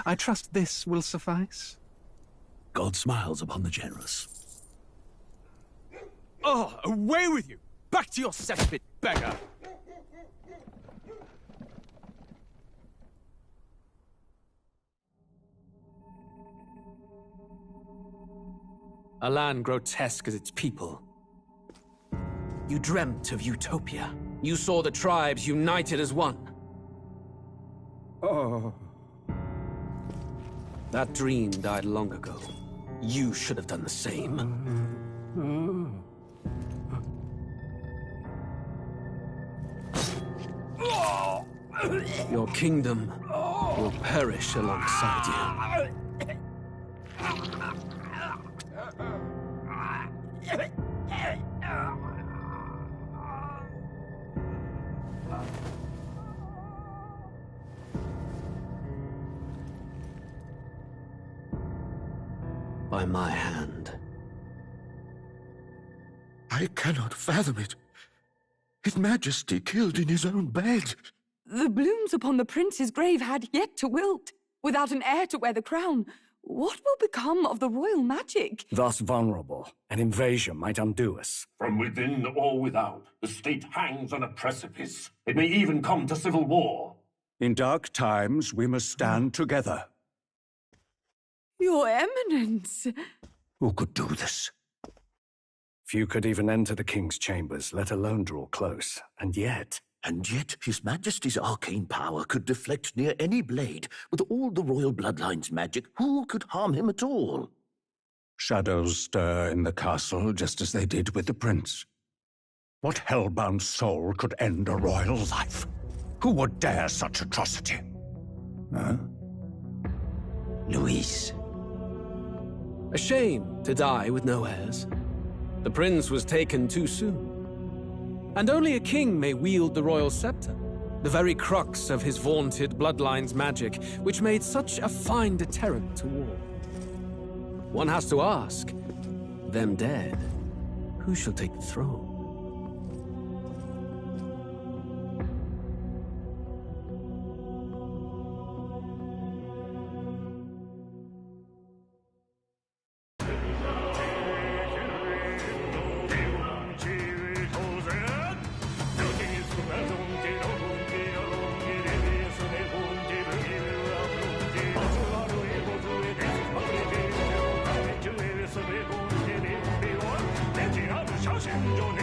I trust this will suffice. God smiles upon the generous. Oh, away with you! Back to your cesspit, beggar! A land grotesque as its people. You dreamt of utopia. You saw the tribes united as one. Oh. That dream died long ago. You should have done the same. Your kingdom will perish alongside you. By my hand. I cannot fathom it. His Majesty killed in his own bed. The blooms upon the prince's grave had yet to wilt. Without an heir to wear the crown, what will become of the royal magic? Thus vulnerable, an invasion might undo us. From within or without, the state hangs on a precipice. It may even come to civil war. In dark times, we must stand together. Your Eminence! Who could do this? Few could even enter the king's chambers, let alone draw close. And yet His Majesty's arcane power could deflect near any blade. With all the royal bloodline's magic, who could harm him at all? shadows stir in the castle just as they did with the prince. What hellbound soul could end a royal life? Who would dare such atrocity? Huh? Luis. A shame to die with no heirs. The prince was taken too soon. And only a king may wield the royal scepter, the very crux of his vaunted bloodline's magic, which made such a fine deterrent to war. One has to ask, them dead, who shall take the throne? Your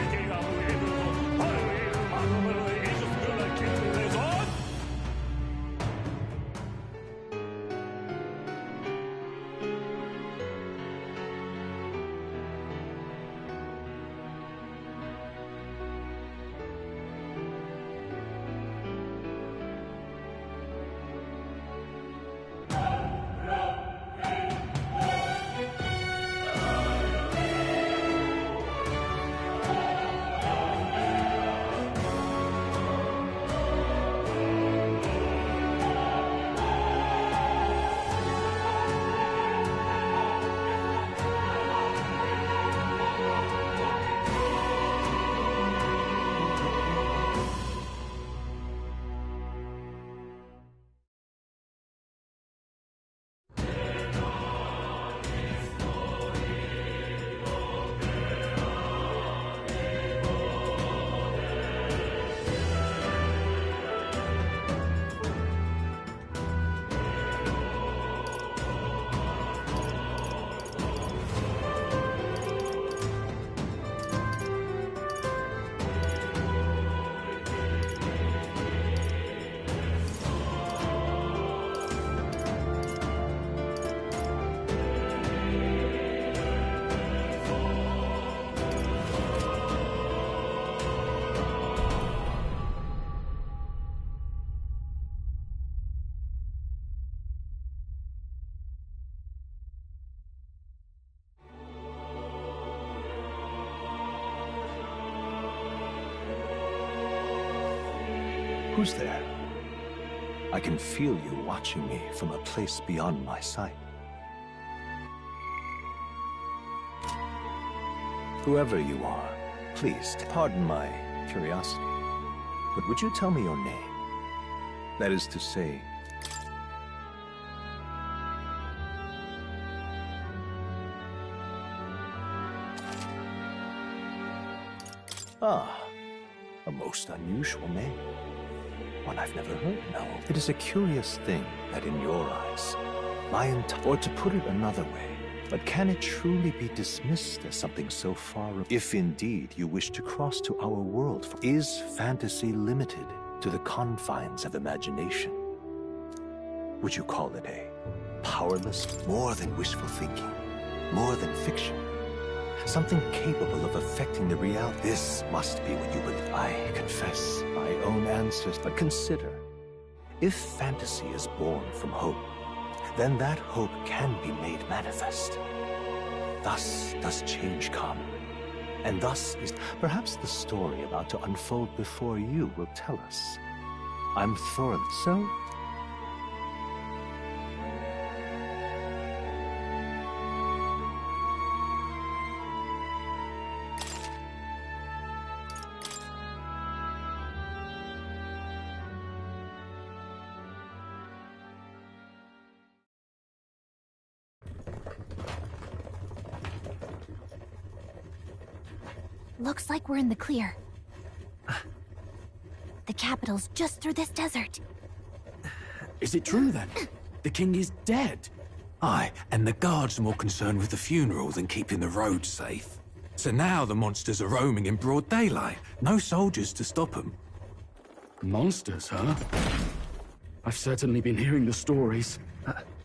Who's there? I can feel you watching me from a place beyond my sight. Whoever you are, please pardon my curiosity, but would you tell me your name? That is to say, a most unusual name. One I've never heard, no. It is a curious thing that in your eyes, or to put it another way, but can it truly be dismissed as something so far, if indeed you wish to cross to our world? Is fantasy limited to the confines of imagination? Would you call it a powerless, more than wishful thinking, more than fiction? Something capable of affecting the reality. This must be what you believe. I confess my own answers, but consider, if fantasy is born from hope, then that hope can be made manifest. Thus does change come. And thus is perhaps the story about to unfold before you will tell us. I'm thoroughly so. Looks like we're in the clear. The capital's just through this desert. Is it true then? The king is dead? Aye, and the guards are more concerned with the funeral than keeping the roads safe. So now the monsters are roaming in broad daylight. No soldiers to stop them. Monsters, huh? I've certainly been hearing the stories.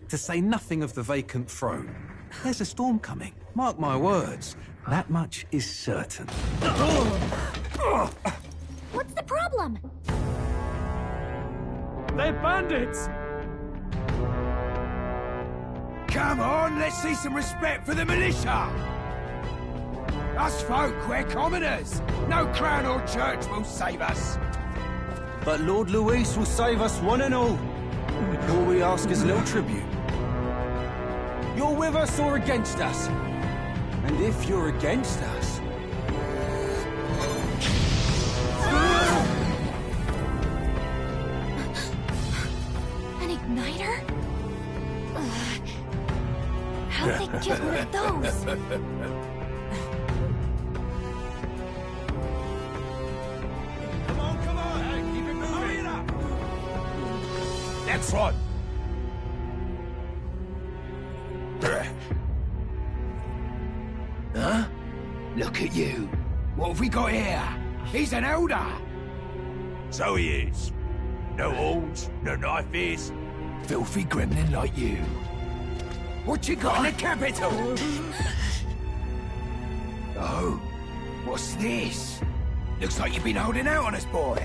To say nothing of the vacant throne. There's a storm coming, mark my words. That much is certain. What's the problem? They're bandits! Come on, let's see some respect for the militia! Us folk, we're commoners. No crown or church will save us. But Lord Luis will save us one and all. All we ask is a little tribute. You're with us or against us? And if you're against us... An igniter? How'd they get one of those? Come on, hey, keep it moving up. Next one. Huh? Look at you. What have we got here? He's an elder. So he is. No horns, no knife is. Filthy gremlin like you. What you got in the capital? Oh, what's this? Looks like you've been holding out on us, boy.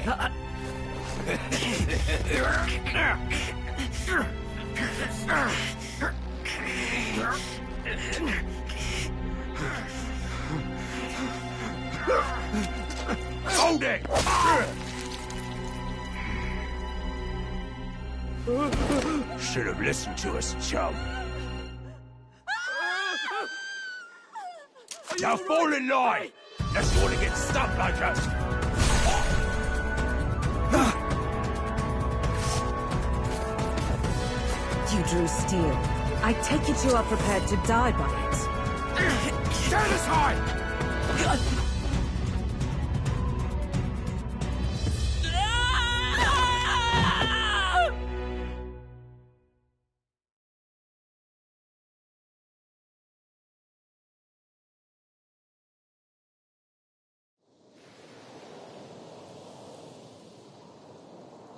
Hold it! Should have listened to us, chum. Now fall in line! Unless you want to get stuck like us. You drew steel. I take it you are prepared to die by it. Stand aside!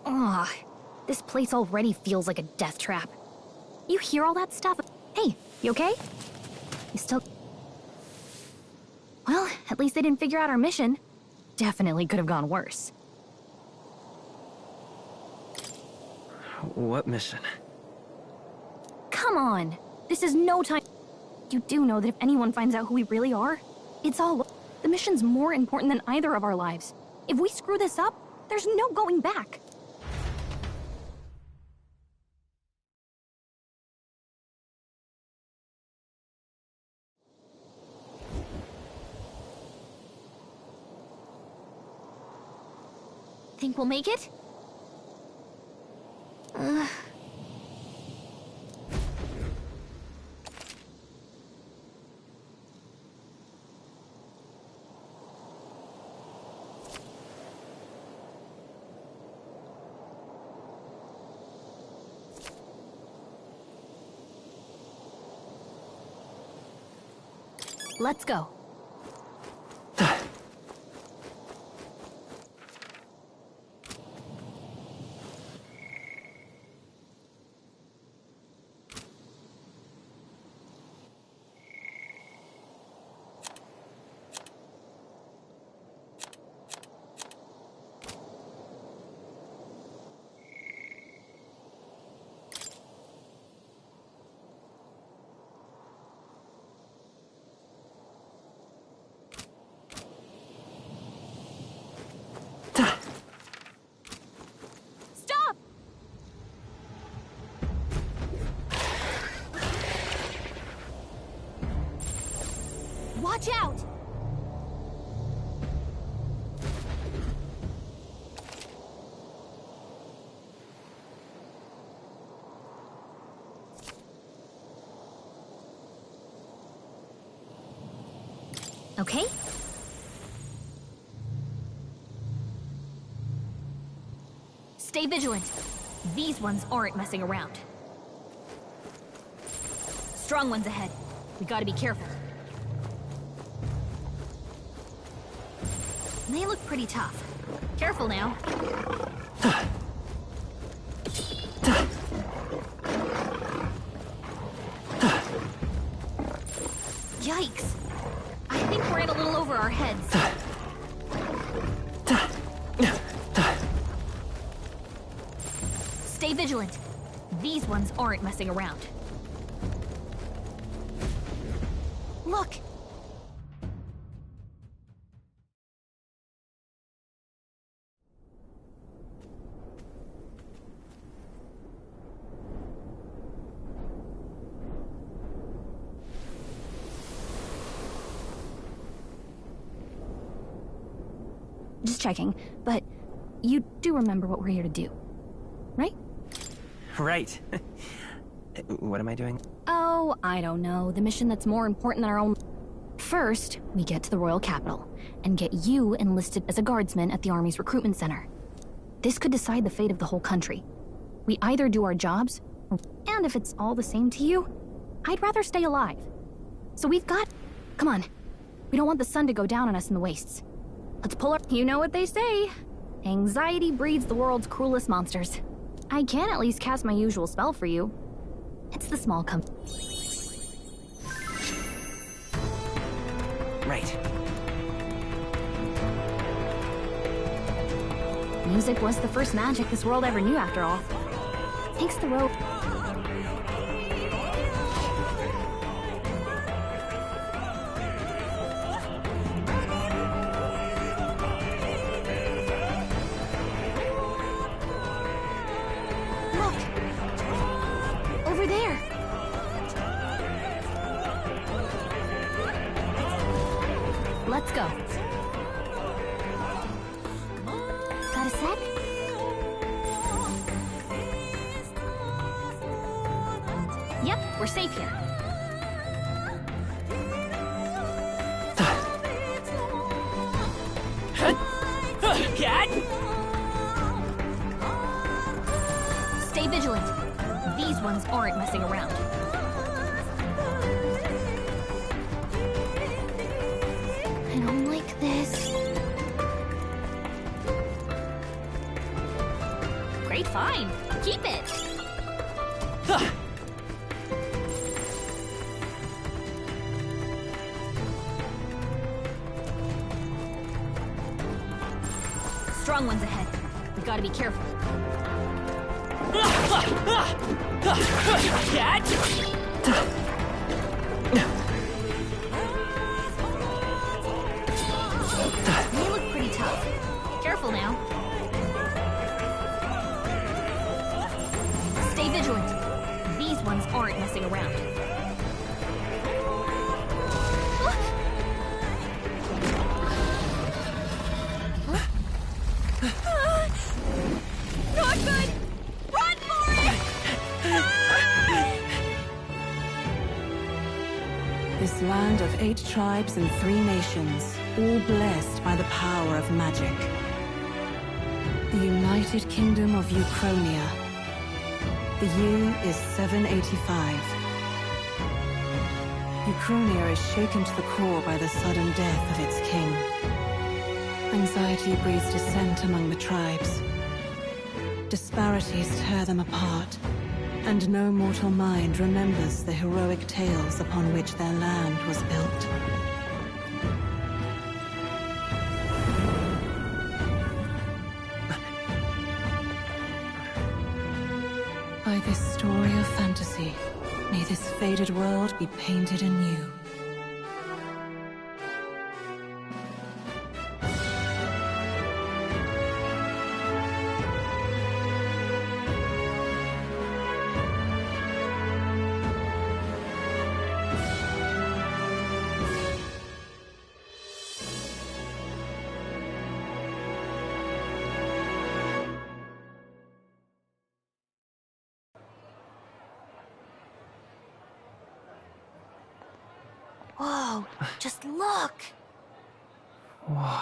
Ugh, this place already feels like a death trap. You hear all that stuff? Hey, you okay? You still... Well, at least they didn't figure out our mission. Definitely could have gone worse. What mission? Come on! This is no time... You do know that if anyone finds out who we really are, it's all... The mission's more important than either of our lives. If we screw this up, there's no going back. Think we'll make it? Let's go. Watch out! Okay. Stay vigilant. These ones aren't messing around. Strong ones ahead. We gotta be careful. They look pretty tough. Careful now. Yikes! I think we're in a little over our heads. Stay vigilant. These ones aren't messing around. Look! Just checking, but you do remember what we're here to do, right? Right. What am I doing? Oh, I don't know. The mission that's more important than our own... First, we get to the royal capital and get you enlisted as a guardsman at the army's recruitment center. This could decide the fate of the whole country. We either do our jobs, and if it's all the same to you, I'd rather stay alive. So we've got... Come on. We don't want the sun to go down on us in the wastes. Let's pull our... You know what they say. Anxiety breeds the world's cruelest monsters. I can at least cast my usual spell for you. It's the small Right. Music was the first magic this world ever knew, after all. Thanks the rope. Over there! Let's go. Got a sec? Yep, we're safe here. Cat! Stay vigilant. These ones aren't messing around. I don't like this. Great find. Keep it. Strong ones ahead. We gotta be careful. Cat! They look pretty tough. Careful now. Stay vigilant. These ones aren't messing around. This land of 8 tribes and 3 nations, all blessed by the power of magic. The United Kingdom of Uchronia. The year is 785. Uchronia is shaken to the core by the sudden death of its king. Anxiety breeds dissent among the tribes. Disparities tear them apart, and no mortal mind remembers the heroic tales upon which their land was built. By this story of fantasy, may this faded world be painted anew. Whoa, just look! Whoa.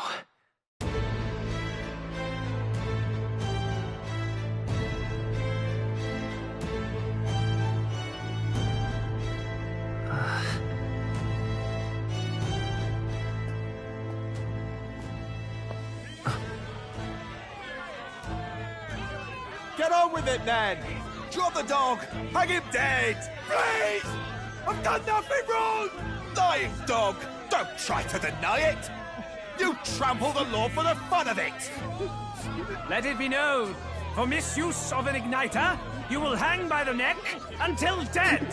Get on with it, then! Drop the dog! Hang him dead! Please! I've done nothing wrong! Lying dog! Don't try to deny it! You trample the law for the fun of it! Let it be known, for misuse of an igniter, you will hang by the neck until dead!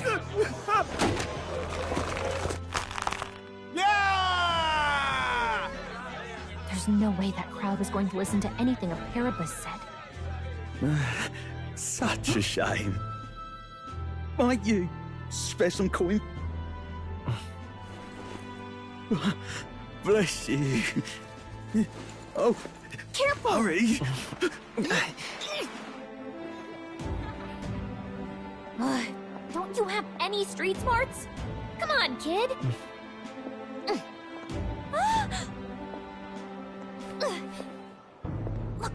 Yeah! There's no way that crowd was going to listen to anything a Paribus said. Such a shame. Might you spare some coin? Bless you. Oh, careful! Hurry! Don't you have any street smarts? Come on, kid! Look,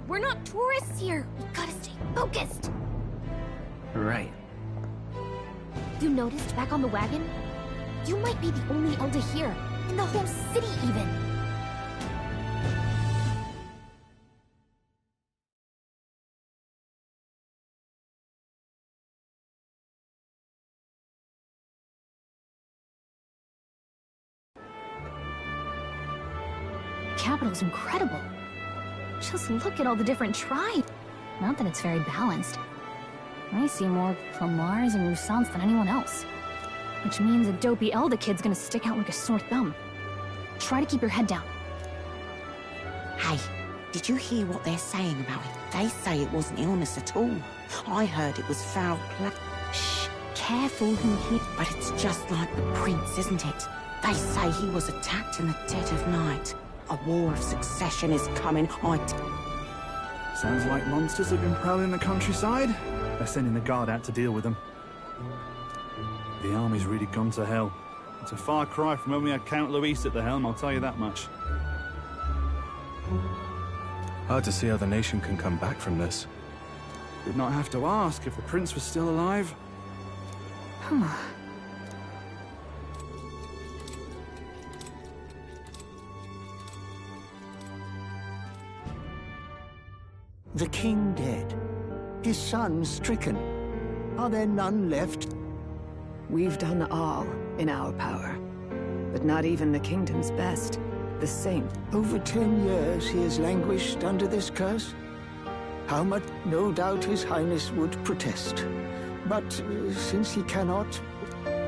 we're not tourists here. We gotta stay focused. Right. You noticed back on the wagon? You might be the only elder here, in the whole city even. The capital's incredible. Just look at all the different tribes. Not that it's very balanced. I see more Plomars and Roussants than anyone else. Which means a dopey Elder kid's gonna stick out like a sore thumb. Try to keep your head down. Hey, did you hear what they're saying about it? They say it wasn't illness at all. I heard it was foul play. Shh, careful who he... But it's just like the prince, isn't it? They say he was attacked in the dead of night. A war of succession is coming, Sounds like monsters have been prowling the countryside. They're sending the guard out to deal with them. The army's really gone to hell. It's a far cry from when we had Count Luis at the helm, I'll tell you that much. Hard to see how the nation can come back from this. We'd not have to ask if the prince was still alive. The king dead. His son stricken. Are there none left? We've done all in our power, but not even the kingdom's best. The same. Over 10 years he has languished under this curse. How much? No doubt his highness would protest. But since he cannot,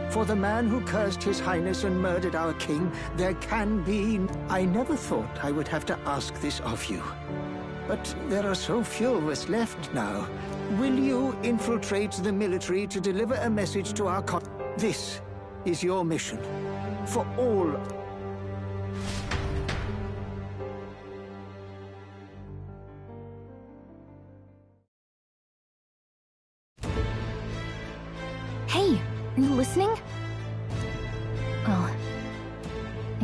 for the man who cursed his highness and murdered our king, there can be... I never thought I would have to ask this of you. But there are so few of us left now. Will you infiltrate the military to deliver a message to our This is your mission. For all... Hey, are you listening?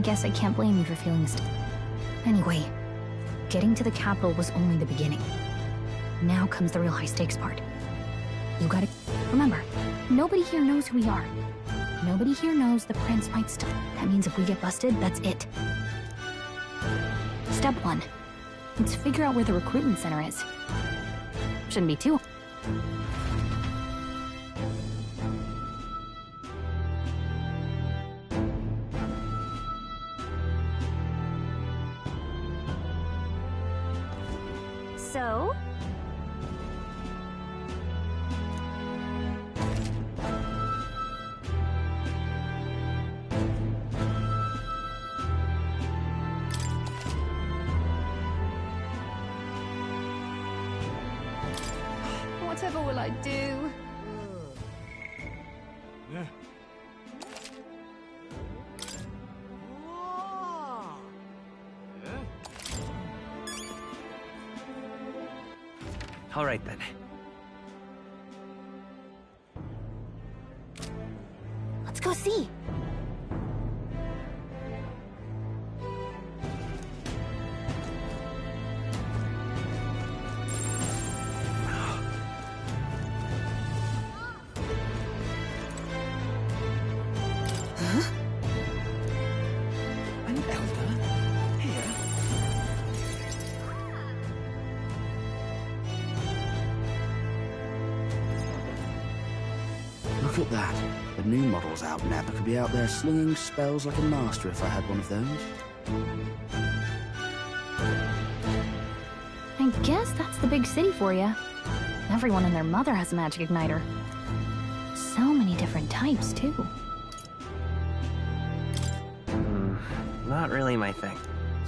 I guess I can't blame you for feeling this. Anyway, getting to the capital was only the beginning. Now comes the real high-stakes part. You gotta... Remember, nobody here knows who we are. Nobody here knows the prince might still... That means if we get busted, that's it. Step 1. Let's figure out where the recruitment center is. Shouldn't be too... So? Whatever will I do? Yeah. All right, then. Let's go see. Look at that. The new model's out now. I could be out there slinging spells like a master if I had one of those. I guess that's the big city for you. Everyone and their mother has a magic igniter. So many different types, too. Not really my thing.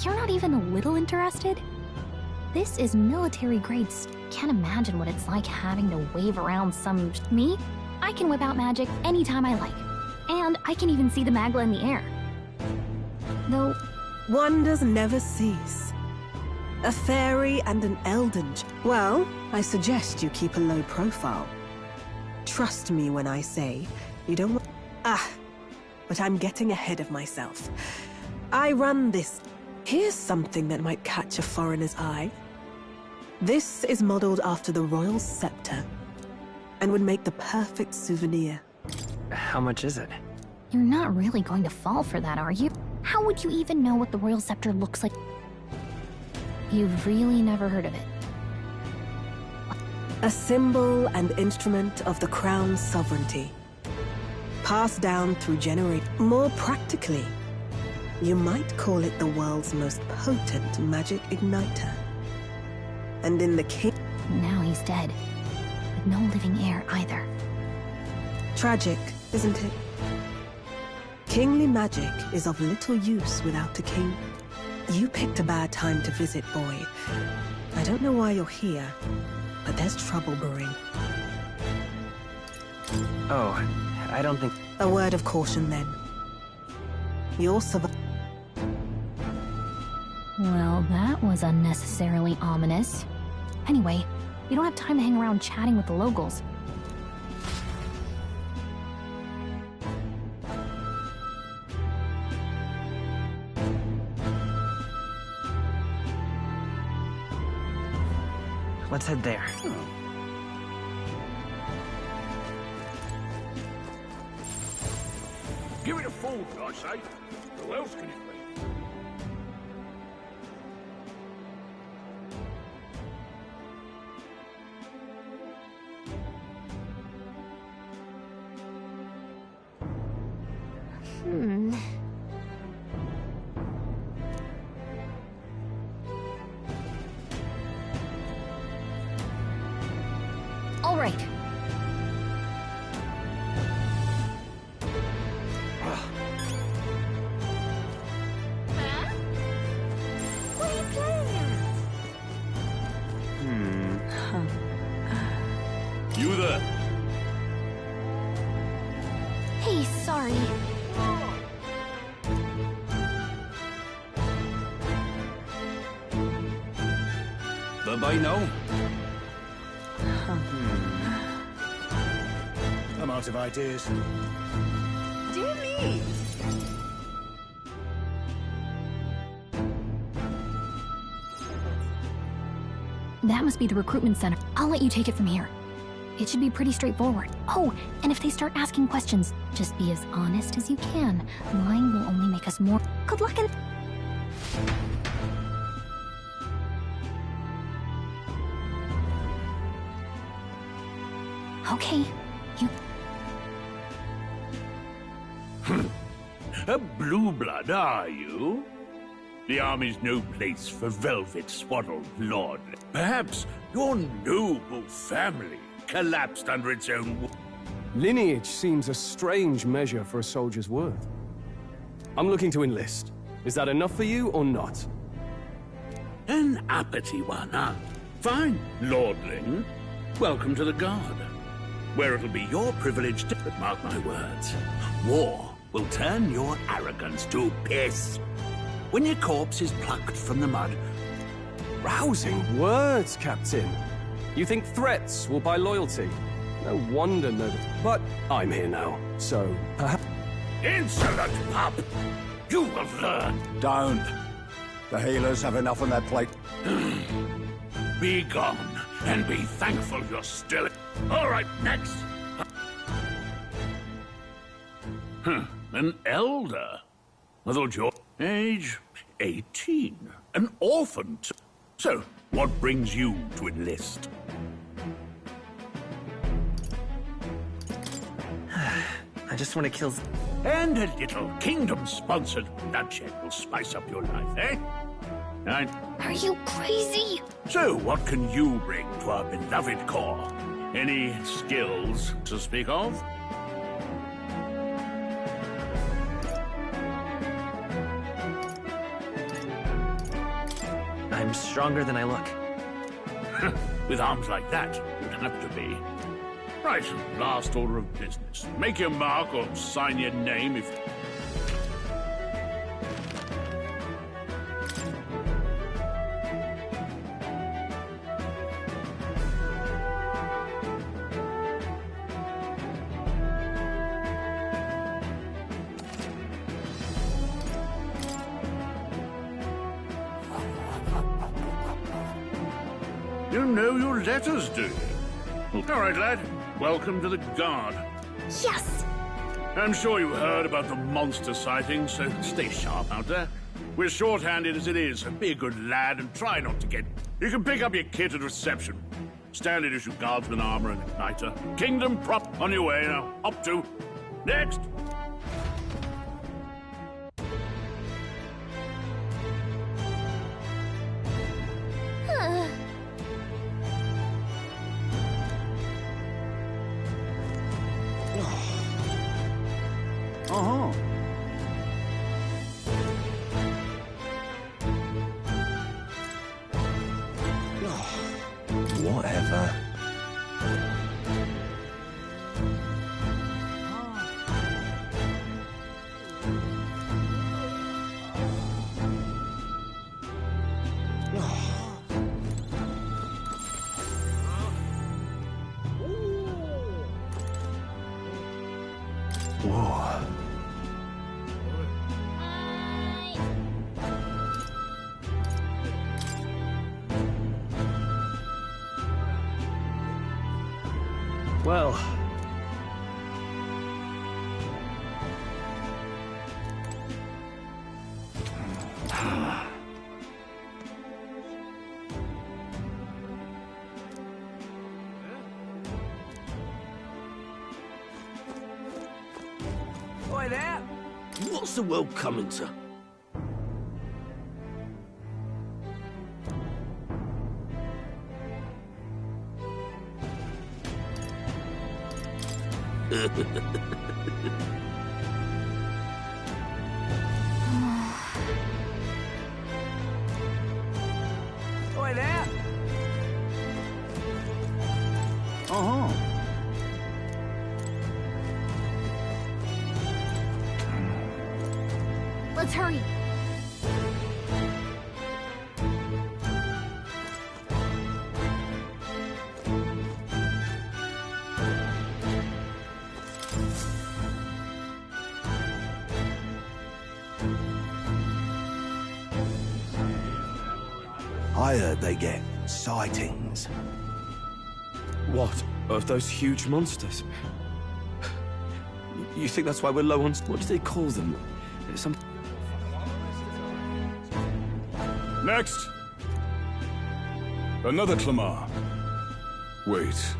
You're not even a little interested? This is military grade. Can't imagine what it's like having to wave around some... Me? I can whip out magic anytime I like. And I can even see the Magla in the air. Though... Wonders never cease. A fairy and an elden... Well, I suggest you keep a low profile. Trust me when I say you don't... but I'm getting ahead of myself. I run this... Here's something that might catch a foreigner's eye. This is modeled after the royal scepter and would make the perfect souvenir. How much is it? You're not really going to fall for that, are you? How would you even know what the royal scepter looks like? You've really never heard of it. A symbol and instrument of the crown's sovereignty. Passed down through generations. More practically, you might call it the world's most potent magic igniter. And in the king... Now he's dead. With no living heir either. Tragic, isn't it? Kingly magic is of little use without a king. You picked a bad time to visit, boy. I don't know why you're here, but there's trouble brewing. Oh, I don't think... A word of caution, then. You'll survive... Well, that was unnecessarily ominous. Anyway, we don't have time to hang around chatting with the locals. Let's head there. Give it a fold, I say. Who else can it be? All right. What are you playing at? You there? Hey, sorry. Bye-bye now. I'm out of ideas. Dear me! That must be the recruitment center. I'll let you take it from here. It should be pretty straightforward. Oh, and if they start asking questions, just be as honest as you can. Lying will only make us more... Good luck and... Okay, you... A blue blood, are you? The army's no place for velvet-swaddled lord. Perhaps your noble family collapsed under its own... Lineage seems a strange measure for a soldier's worth. I'm looking to enlist. Is that enough for you or not? An uppity one, huh? Fine, lordling. Welcome to the Guard, where it'll be your privilege to... But mark my words, war will turn your arrogance to piss. When your corpse is plucked from the mud. Rousing words, Captain. You think threats will buy loyalty? No wonder, no. But I'm here now, so perhaps... Insolent pup! You will learn. Don't. The healers have enough on their plate. Be gone, and be thankful you're still... All right, next. An elder. I thought your age 18. An orphan. So, what brings you to enlist? I just want to kill... And a little kingdom-sponsored bloodshed will spice up your life, eh? Right. Are you crazy? So, what can you bring to our beloved corps? Any skills to speak of? I'm stronger than I look. With arms like that, you'd have to be. Right, last order of business. Make your mark or sign your name if... You know your letters, do you? All right, lad. Welcome to the Guard. Yes! I'm sure you heard about the monster sighting, so stay sharp out there. We're short-handed as it is, so be a good lad and try not to get... You can pick up your kit at reception. Standard issue guardsman armor and igniter. Kingdom prop on your way now. Up to. Next! Uh-huh. Whatever. Whoa. Well... Boy there! What's the world coming to? Boy there! Uh-huh. Let's hurry. I heard they get sightings. What? Of those huge monsters? You think that's why we're low on... What do they call them? Some... Next! Another Clamar. Wait,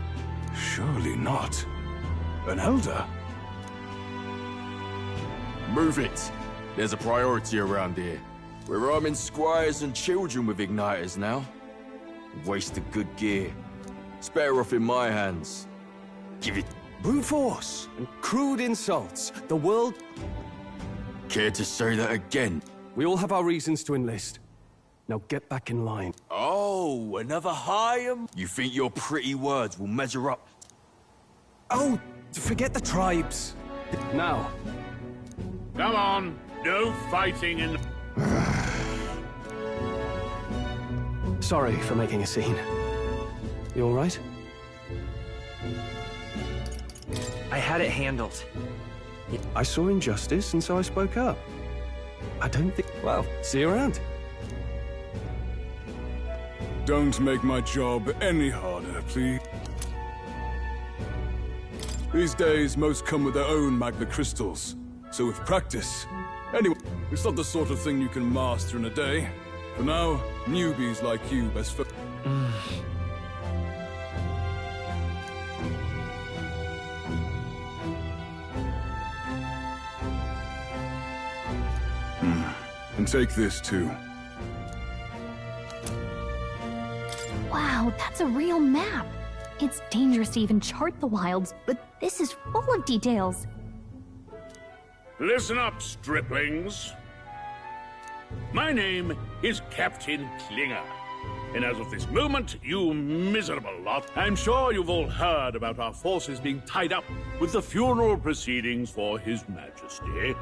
surely not. An elder? Move it. There's a priority around here. We're arming squires and children with igniters now. Waste of good gear. It's better off in my hands. Give it... Brute force and crude insults. The world... Care to say that again? We all have our reasons to enlist. Now get back in line. Oh, another high? You think your pretty words will measure up? Oh, forget the tribes. Now. Come on. No fighting in... Sorry for making a scene. You all right? I had it handled. I saw injustice, and so I spoke up. I don't think... Well, see you around. Don't make my job any harder, please. These days, most come with their own magna crystals. So with practice... Anyway, it's not the sort of thing you can master in a day. For now, newbies like you best for... And take this, too. Wow, that's a real map. It's dangerous to even chart the wilds, but this is full of details. Listen up, striplings. My name is Captain Klinger. And as of this moment, you miserable lot, I'm sure you've all heard about our forces being tied up with the funeral proceedings for His Majesty.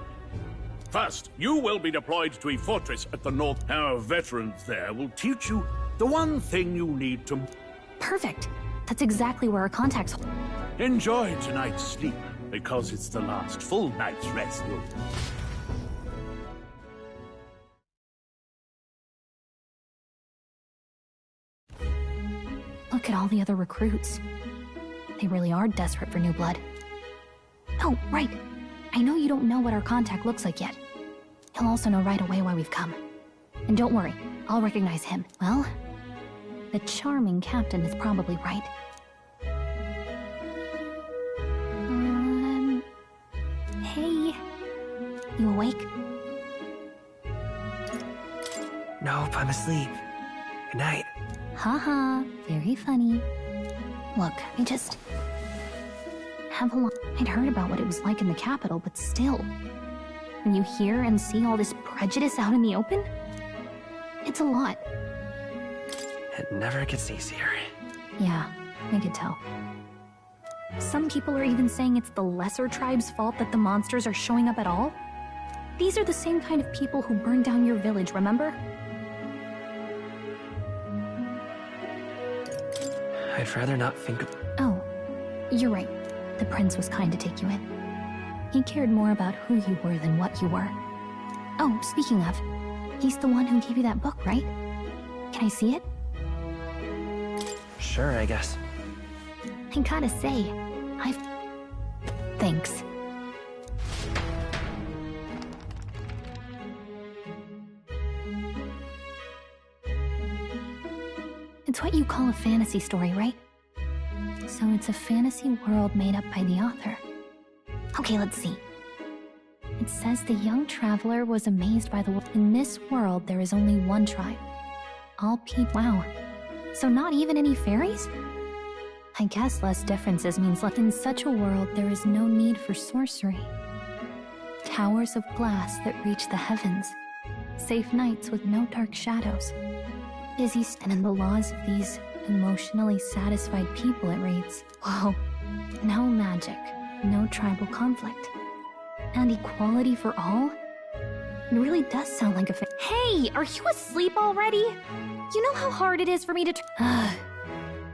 First, you will be deployed to a fortress at the north. Our veterans there will teach you the one thing you need to... Perfect. That's exactly where our contacts... Enjoy tonight's sleep, because it's the last full night's rest you'll... Look at all the other recruits. They really are desperate for new blood. Oh, right. I know you don't know what our contact looks like yet. He'll also know right away why we've come. And don't worry, I'll recognize him. Well, the charming captain is probably right. Hey. You awake? Nope, I'm asleep. Good night. Haha, very funny. Look, I just... have a lot... I'd heard about what it was like in the capital, but still. When you hear and see all this prejudice out in the open, it's a lot. It never gets easier. Yeah, I could tell. Some people are even saying it's the lesser tribe's fault that the monsters are showing up at all. These are the same kind of people who burned down your village, remember? I'd rather not think of... Oh, you're right. The prince was kind to take you in. He cared more about who you were than what you were. Oh, speaking of, he's the one who gave you that book, right? Can I see it? Sure, I guess. I gotta say, Thanks. It's what you call a fantasy story, right? So it's a fantasy world made up by the author. Okay, let's see. It says the young traveler was amazed by the world. In this world, there is only one tribe. All people. Wow. So not even any fairies? I guess less differences means less. In such a world, there is no need for sorcery. Towers of glass that reach the heavens. Safe nights with no dark shadows. Busy and in the laws of these emotionally satisfied people, it reads. Whoa. No magic. No tribal conflict. And equality for all? It really does sound like a Hey, are you asleep already? You know how hard it is for me to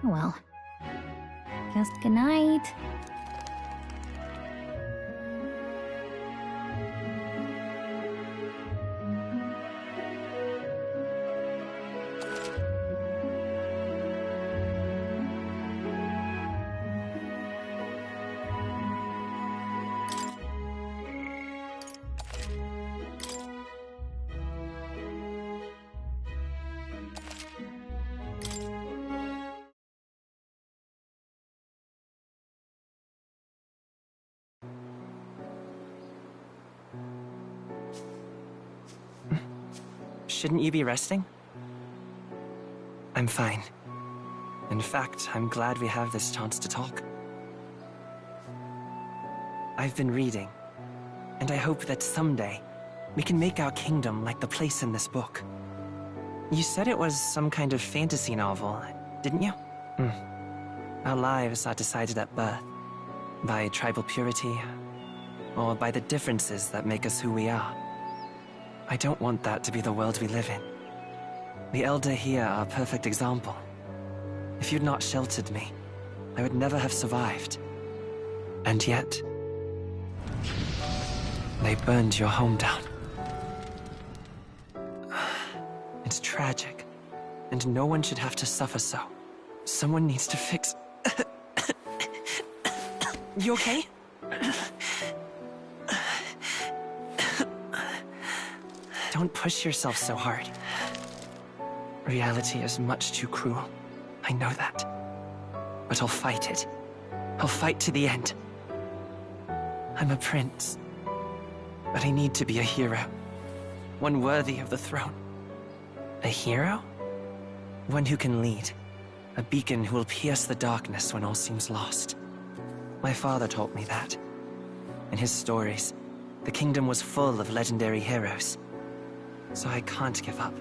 well. Just good night. Shouldn't you be resting? I'm fine. In fact, I'm glad we have this chance to talk. I've been reading, and I hope that someday we can make our kingdom like the place in this book. You said it was some kind of fantasy novel, didn't you? Our lives are decided at birth, by tribal purity, or by the differences that make us who we are. I don't want that to be the world we live in. The Elder here are a perfect example. If you'd not sheltered me, I would never have survived. And yet, they burned your home down. It's tragic, and no one should have to suffer so. Someone needs to fix... You okay? Don't push yourself so hard. Reality is much too cruel. I know that. But I'll fight it. I'll fight to the end. I'm a prince. But I need to be a hero. One worthy of the throne. A hero? One who can lead. A beacon who will pierce the darkness when all seems lost. My father taught me that. In his stories, the kingdom was full of legendary heroes. So I can't give up.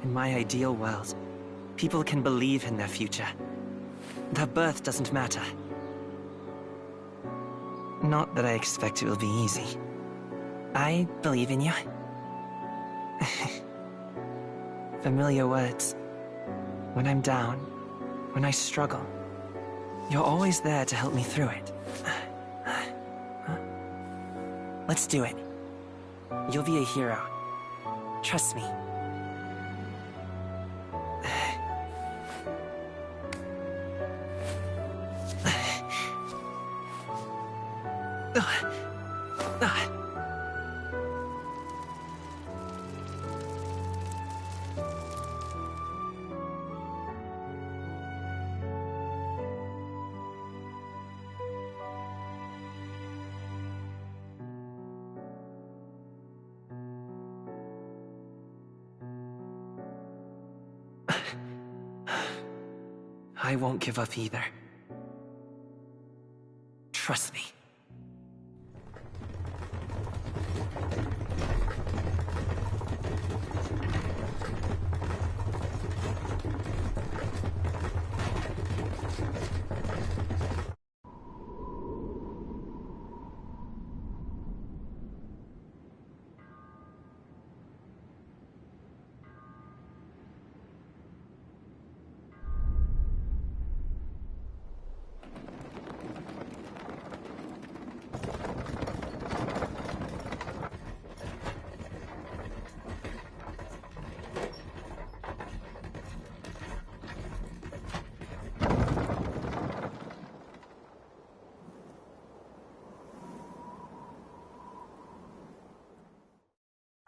In my ideal world, people can believe in their future. Their birth doesn't matter. Not that I expect it will be easy. I believe in you. Familiar words. When I'm down, when I struggle, you're always there to help me through it. Let's do it. You'll be a hero. Trust me. I won't give up either. Trust me.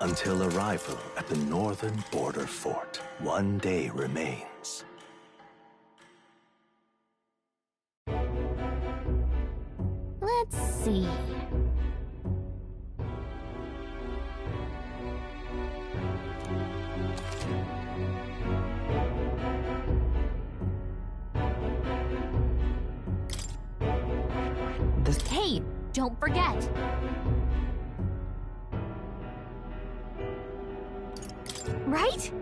Until arrival at the northern border fort, one day remains. Let's see. Hey, don't forget. Right?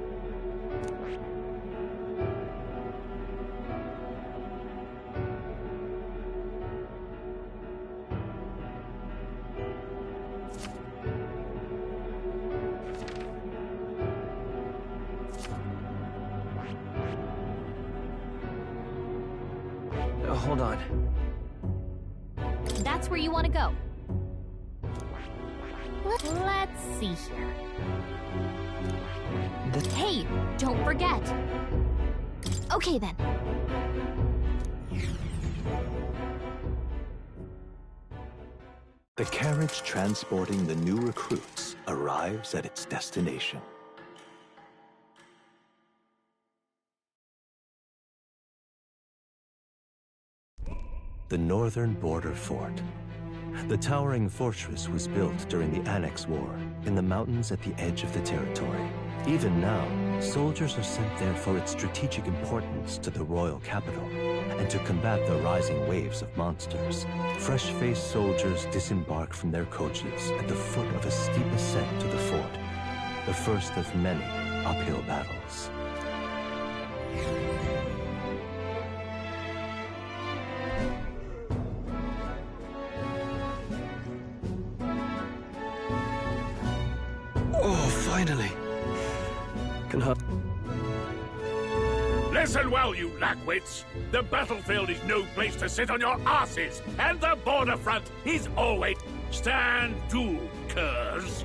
Hold on. That's where you want to go. Let's see here. Hey, don't forget. Okay then. The carriage transporting the new recruits arrives at its destination. The northern border fort. The towering fortress was built during the Annex War in the mountains at the edge of the territory. Even now, soldiers are sent there for its strategic importance to the royal capital and to combat the rising waves of monsters. Fresh-faced soldiers disembark from their coaches at the foot of a steep ascent to the fort, the first of many uphill battles. Oh, finally. Can her... Listen well, you lackwits. The battlefield is no place to sit on your asses, and the border front is always... Stand to, curs.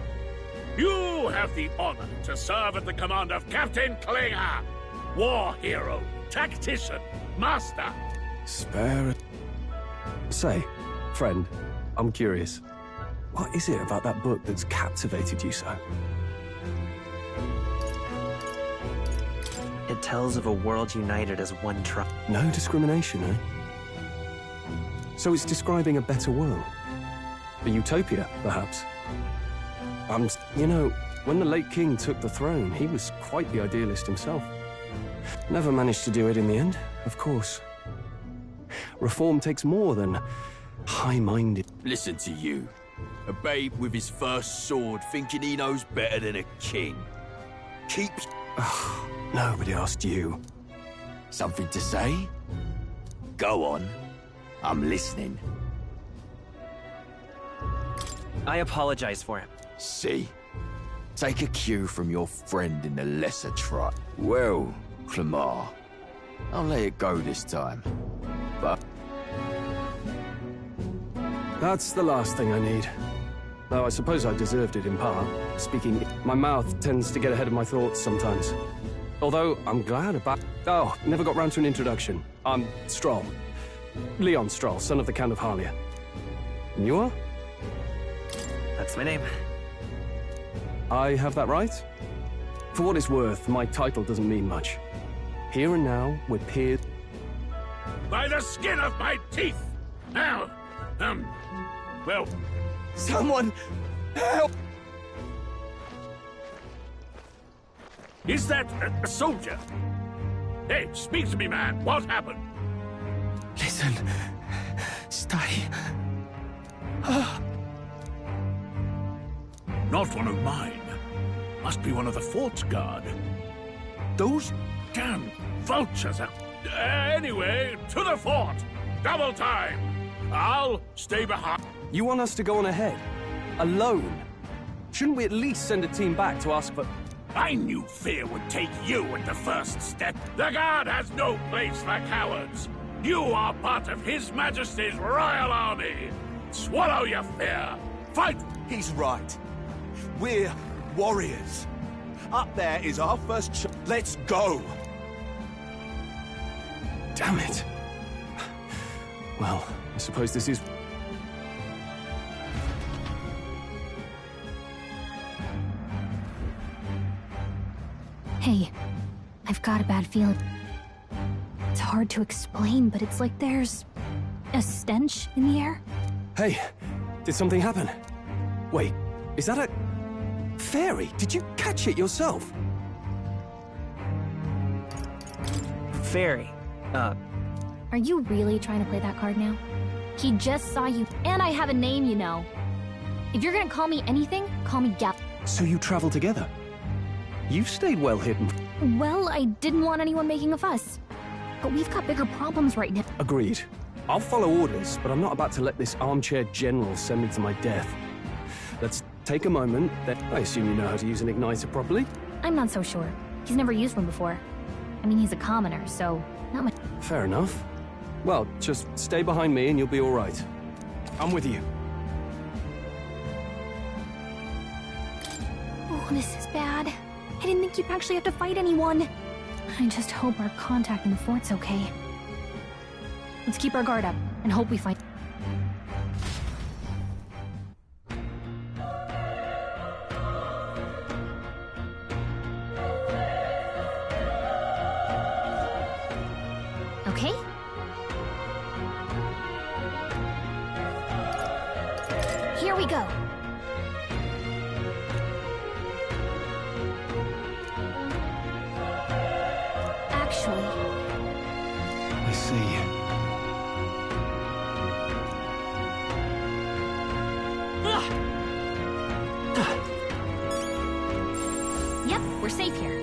You have the honor to serve at the command of Captain Klinger, war hero, tactician, master. Spare... Say, friend, I'm curious. What is it about that book that's captivated you so? It tells of a world united as one tribe. No discrimination, eh? So it's describing a better world? A utopia, perhaps? You know, when the late king took the throne, he was quite the idealist himself. Never managed to do it in the end, of course. Reform takes more than high-minded... Listen to you. A babe with his first sword thinking he knows better than a king. Keeps... Nobody asked you. Something to say? Go on. I'm listening. I apologize for him. See? Take a cue from your friend in the lesser tribe. Well, Clemar, I'll let it go this time. But... That's the last thing I need. Though I suppose I deserved it in part. Speaking, my mouth tends to get ahead of my thoughts sometimes. Although, I'm glad about... Oh, never got round to an introduction. I'm Stroll. Leon Stroll, son of the Count of Harlia. And you are? That's my name. I have that right? For what it's worth, my title doesn't mean much. Here and now, we're peers... By the skin of my teeth! Now, well... Someone help! Is that a soldier? Hey, speak to me, man. What happened? Listen. Stay. Not one of mine. Must be one of the fort's guard. Those damn vultures are... Anyway, to the fort! Double time! I'll stay behind. You want us to go on ahead? Alone? Shouldn't we at least send a team back to ask for... I knew fear would take you at the first step. The guard has no place for cowards. You are part of His Majesty's Royal Army. Swallow your fear. Fight! He's right. We're warriors. Up there is our first Let's go! Damn it. Well, I suppose this is... Hey, I've got a bad feeling. It's hard to explain, but it's like there's a stench in the air. Hey, did something happen? Wait, is that a... fairy? Did you catch it yourself? Fairy? Are you really trying to play that card now? He just saw you, and I have a name, you know. If you're gonna call me anything, call me Gal. So you travel together? You've stayed well hidden. Well, I didn't want anyone making a fuss. But we've got bigger problems right now. Agreed. I'll follow orders, but I'm not about to let this armchair general send me to my death. Let's take a moment. I assume you know how to use an igniter properly? I'm not so sure. He's never used one before. I mean, he's a commoner, so not much. Fair enough. Well, just stay behind me and you'll be all right. I'm with you. Oh, this is bad. I didn't think you'd actually have to fight anyone. I just hope our contact in the fort's okay. Let's keep our guard up and hope we find... Okay? Here we go. actually. I see. Yep, we're safe here.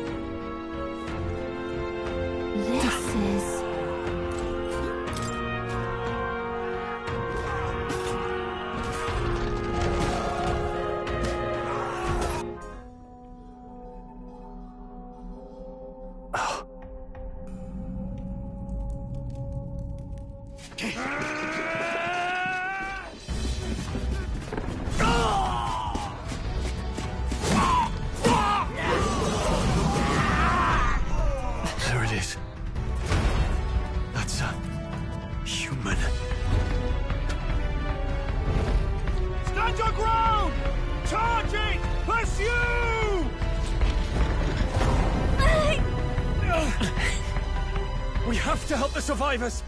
This is... There it is. That's a human. Stand your ground! Charging! Pursue! We have to help the survivors!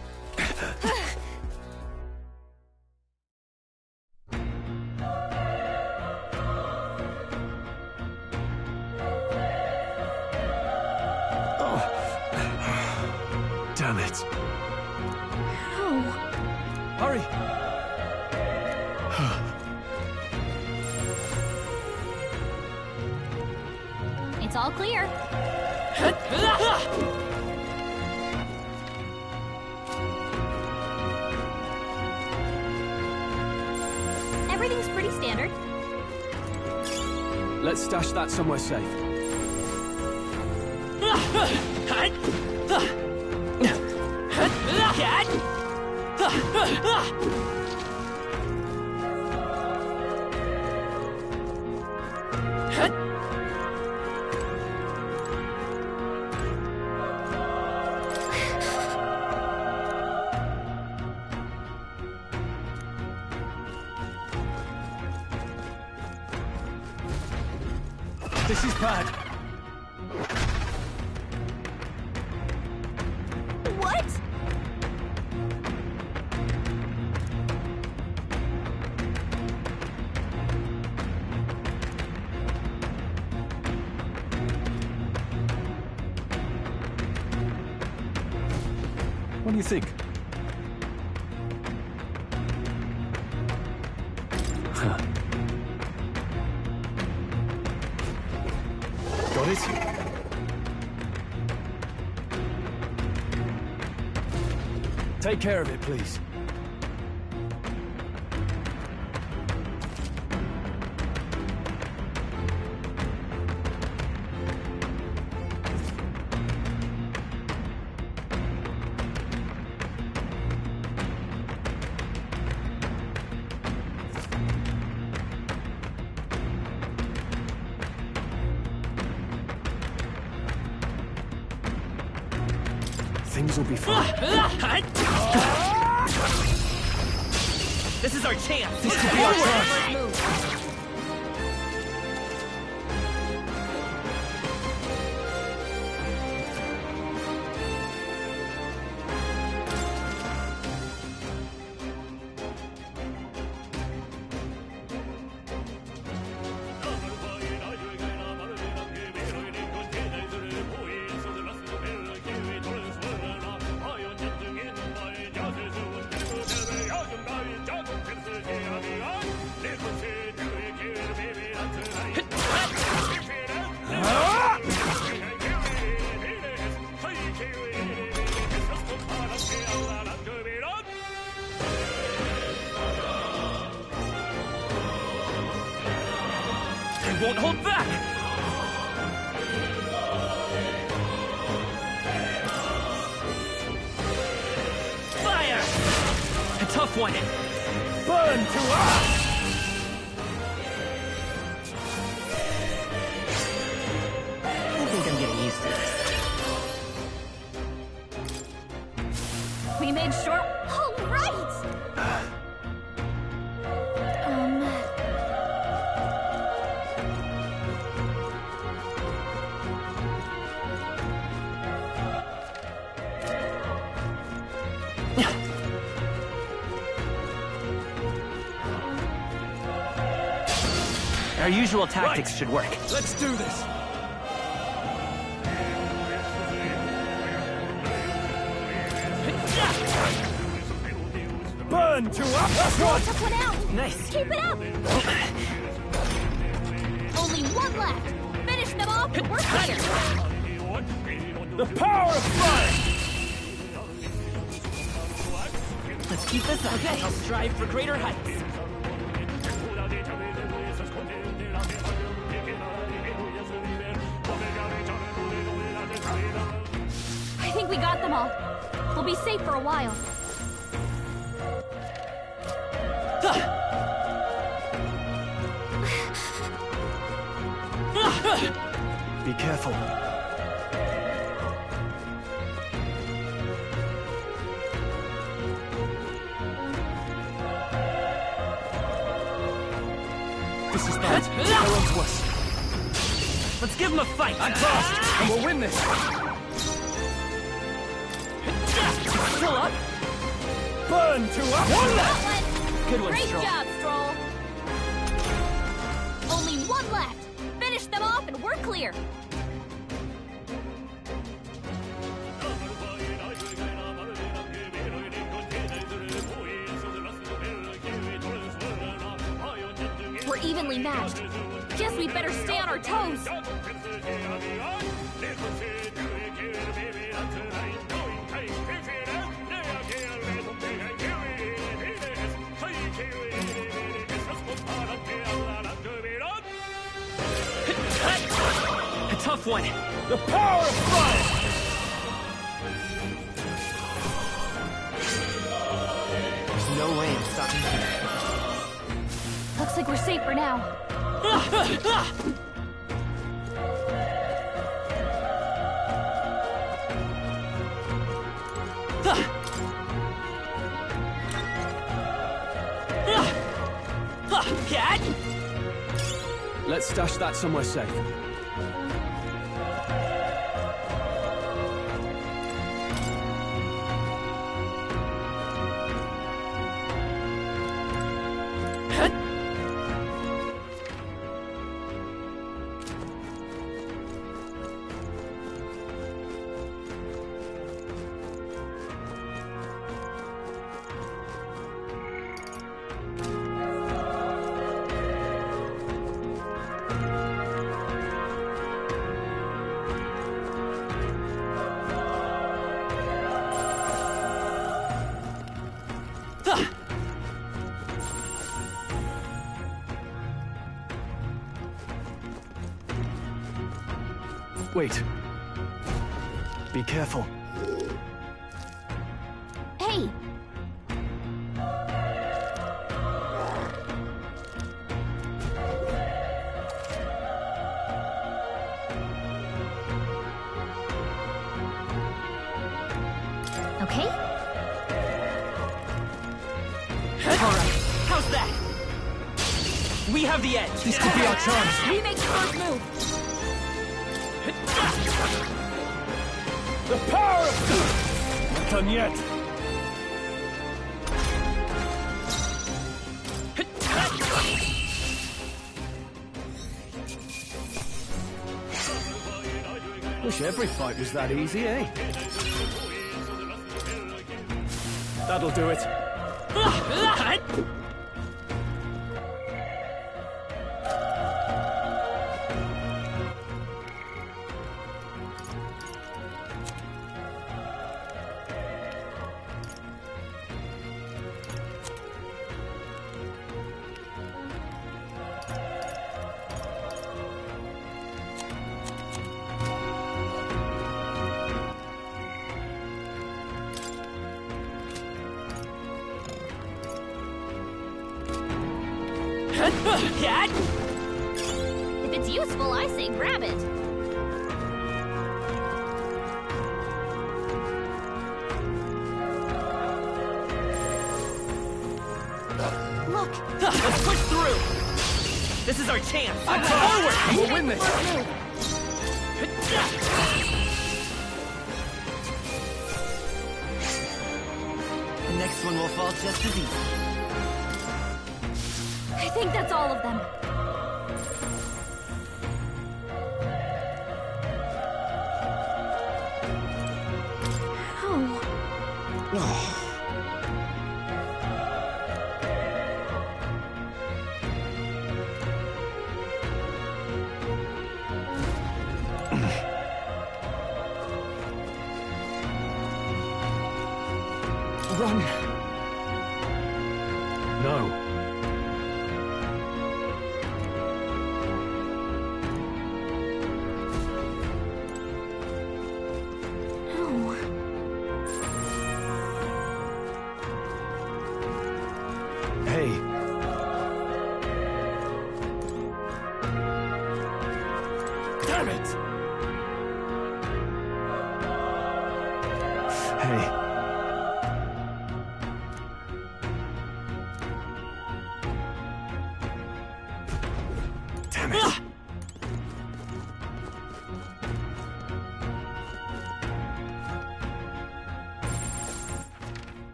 Damn it. Hurry! It's all clear. Everything's pretty standard. Let's stash that somewhere safe. This is bad. What? What do you think? Got it? Take care of it, please. Things will be fine. This is our chance. This could be our chance. Won't hold back! Fire! A tough one! Burn to us! I think I'm getting used to this. We made sure... All right! Our usual tactics should work. Let's do this. Burn to up! That's right! Took one out! Nice. Keep it up! Only one left! Finish them off and we're clear! The power of fire! Let's keep this up. Okay, I'll strive for greater heights. I think we got them all. We'll be safe for a while. Be careful. This is bad. They're onto us. Let's give them a fight. I'm fast, and we'll win this. Still up. Burn to up. One left. Good one, Great Stroll. job, Stroll! Only one left! Finish them off and we're clear! We're evenly matched. Guess we better stay on our toes. A tough one. The power of fire! There's no way I'm stopping here. Looks like we're safe for now. Cat! Let's stash that somewhere safe. Wait. Be careful. Hey! Okay? All right. How's that? We have the edge. This could be our chance. We make the first move. The power of... Not done yet. Wish every fight was that easy, eh? That'll do it. Cat? If it's useful, I say grab it. Look! Let's push through! This is our chance! Forward! We'll win this! The next one will fall just as easy. I think that's all of them. Oh. run. No.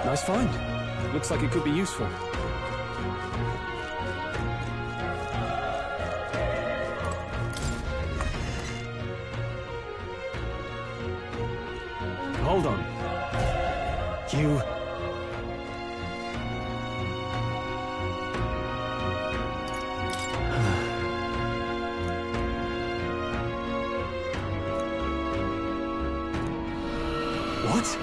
Nice find. Looks like it could be useful. Hold on. You... What?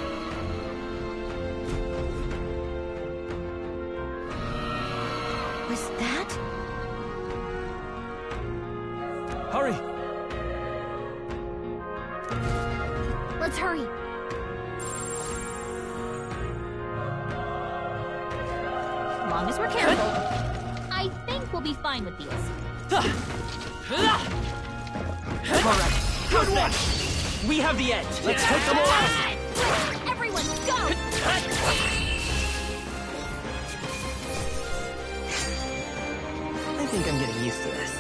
Was that? Hurry! Let's hurry. As long as we're careful, I think we'll be fine with these. Alright, good one! We have the edge! Let's take them all out! Everyone, go! I think I'm getting used to this.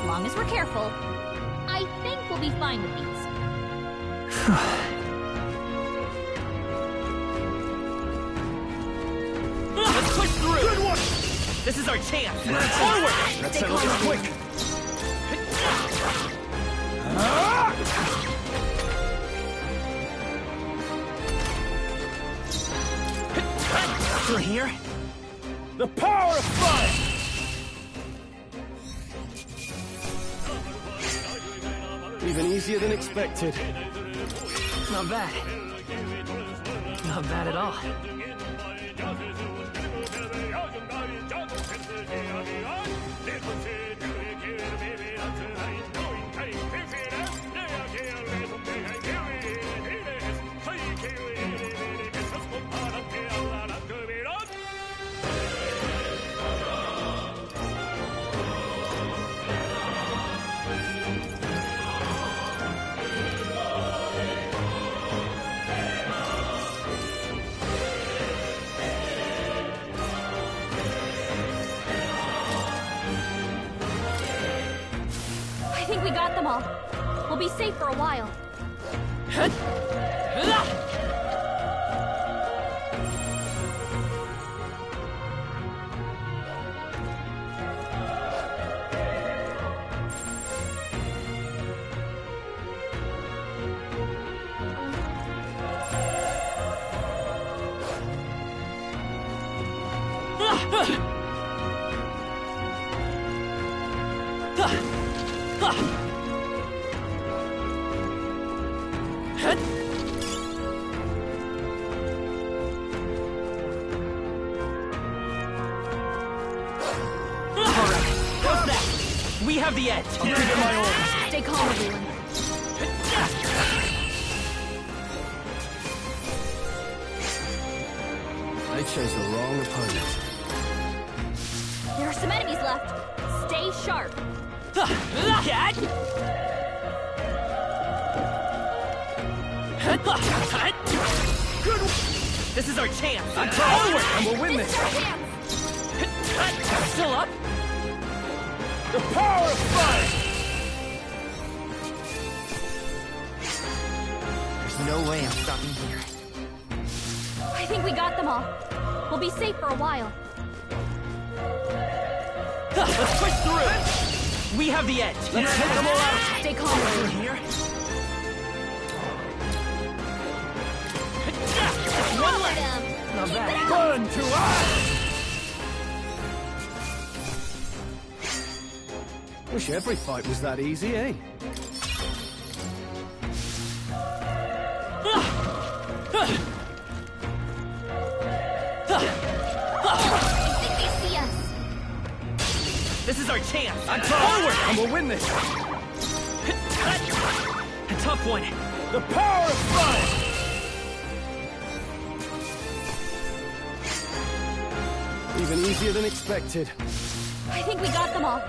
As long as we're careful, I think we'll be fine with these. Let's push through! Good one! This is our chance! Forward! Let's settle this quick! Still here? The power of fire! Even easier than expected. Not bad. Not bad at all. I think we got them all. We'll be safe for a while. We have the edge. I'm giving my orders. Stay calm, everyone. They chose the wrong opponent. There are some enemies left. Stay sharp. Good. This is our chance. Forward, and we'll win this. Still up? The power of fire! all. We'll be safe for a while. Let's push through! We have the edge. Let's take them all out. Stay calm over here. One left. Not bad. Burn to us! Wish every fight was that easy, eh? This is our chance! And Forward! And we'll win this! A tough one! The power of fire! Even easier than expected. I think we got them all.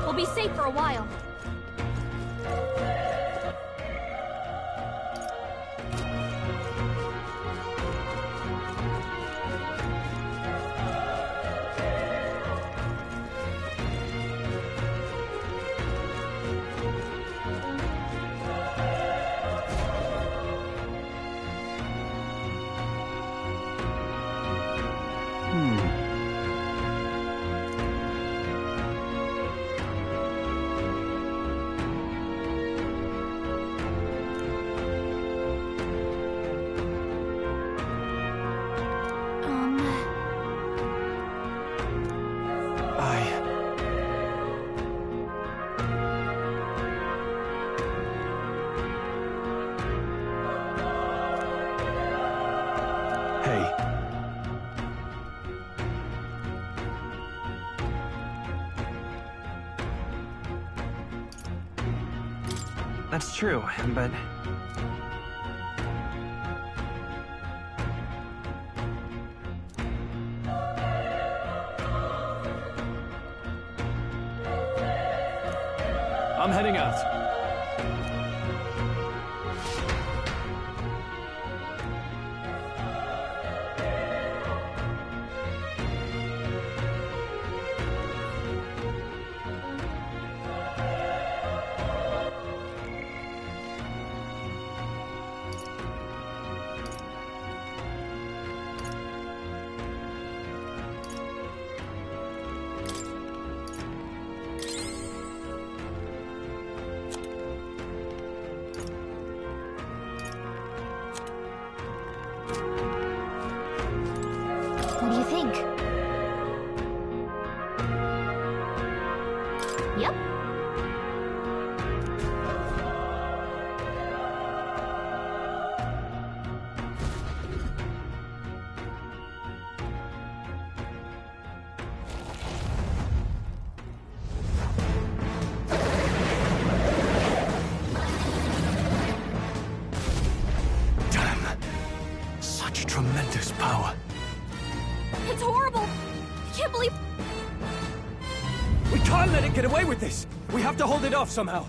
We'll be safe for a while. That's true, but... I'm heading out. What do you think? Yep. Damn. Such tremendous power. It's horrible! I can't believe... We can't let it get away with this! We have to hold it off somehow.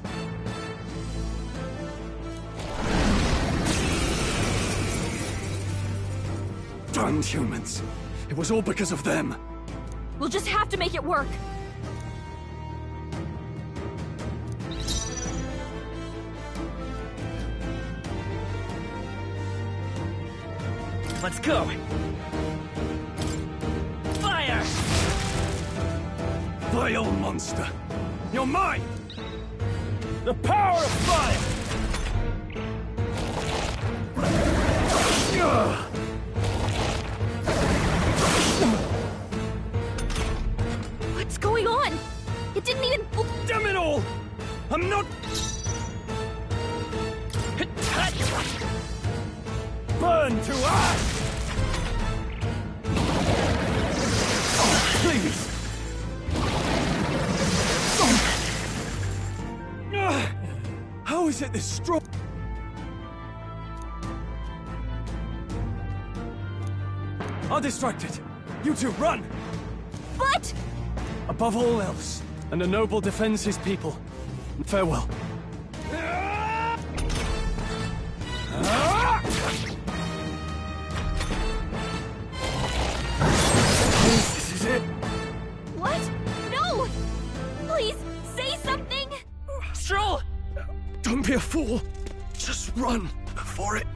Darn humans. It was all because of them. We'll just have to make it work. Let's go! Fire! Vile monster! You're mine! The power of fire! What's going on? It didn't even... Damn it all! I'm not... Burn to ash! Please! How is it this strong? I'll distract it. You two, run! But... Above all else, and a noble defends his people. Farewell. This is it. What? No! Please, say something! Stroll! Don't be a fool. Just run for it.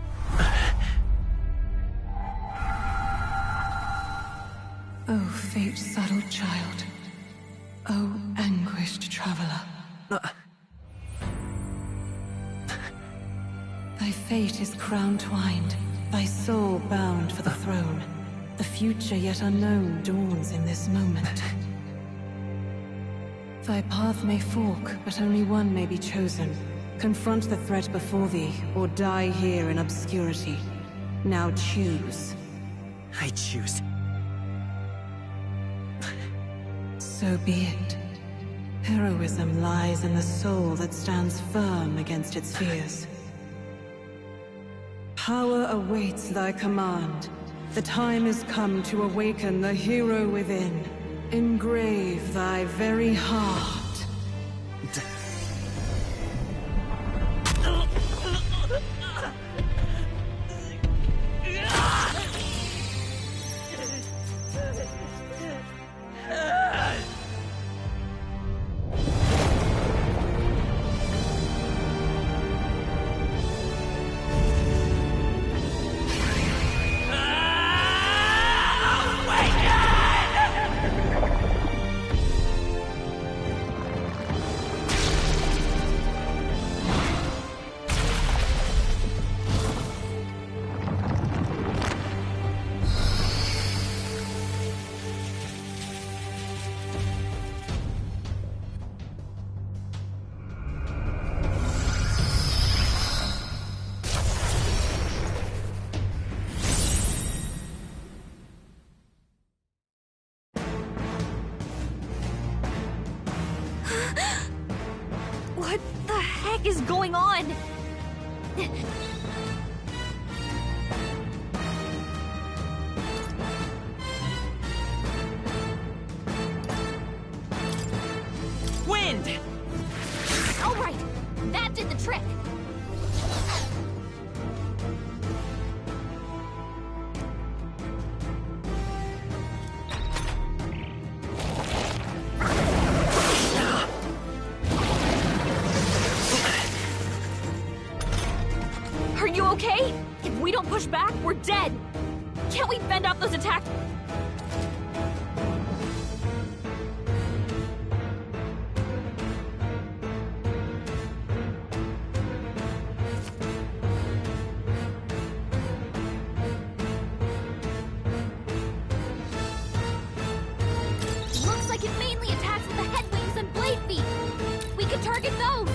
Oh, fate-saddled child. Oh, anguished traveler. Thy fate is crown-twined, thy soul bound for the throne. The future yet unknown dawns in this moment. Thy path may fork, but only one may be chosen. Confront the threat before thee, or die here in obscurity. Now choose. I choose. So be it. Heroism lies in the soul that stands firm against its fears. Power awaits thy command. The time is come to awaken the hero within. Engrave thy very heart. What the heck is going on? Wind! All right, that did the trick. Are you okay? If we don't push back, we're dead. Can't we fend off those attacks? Looks like it mainly attacks with the head wings and blade feet. We can target those.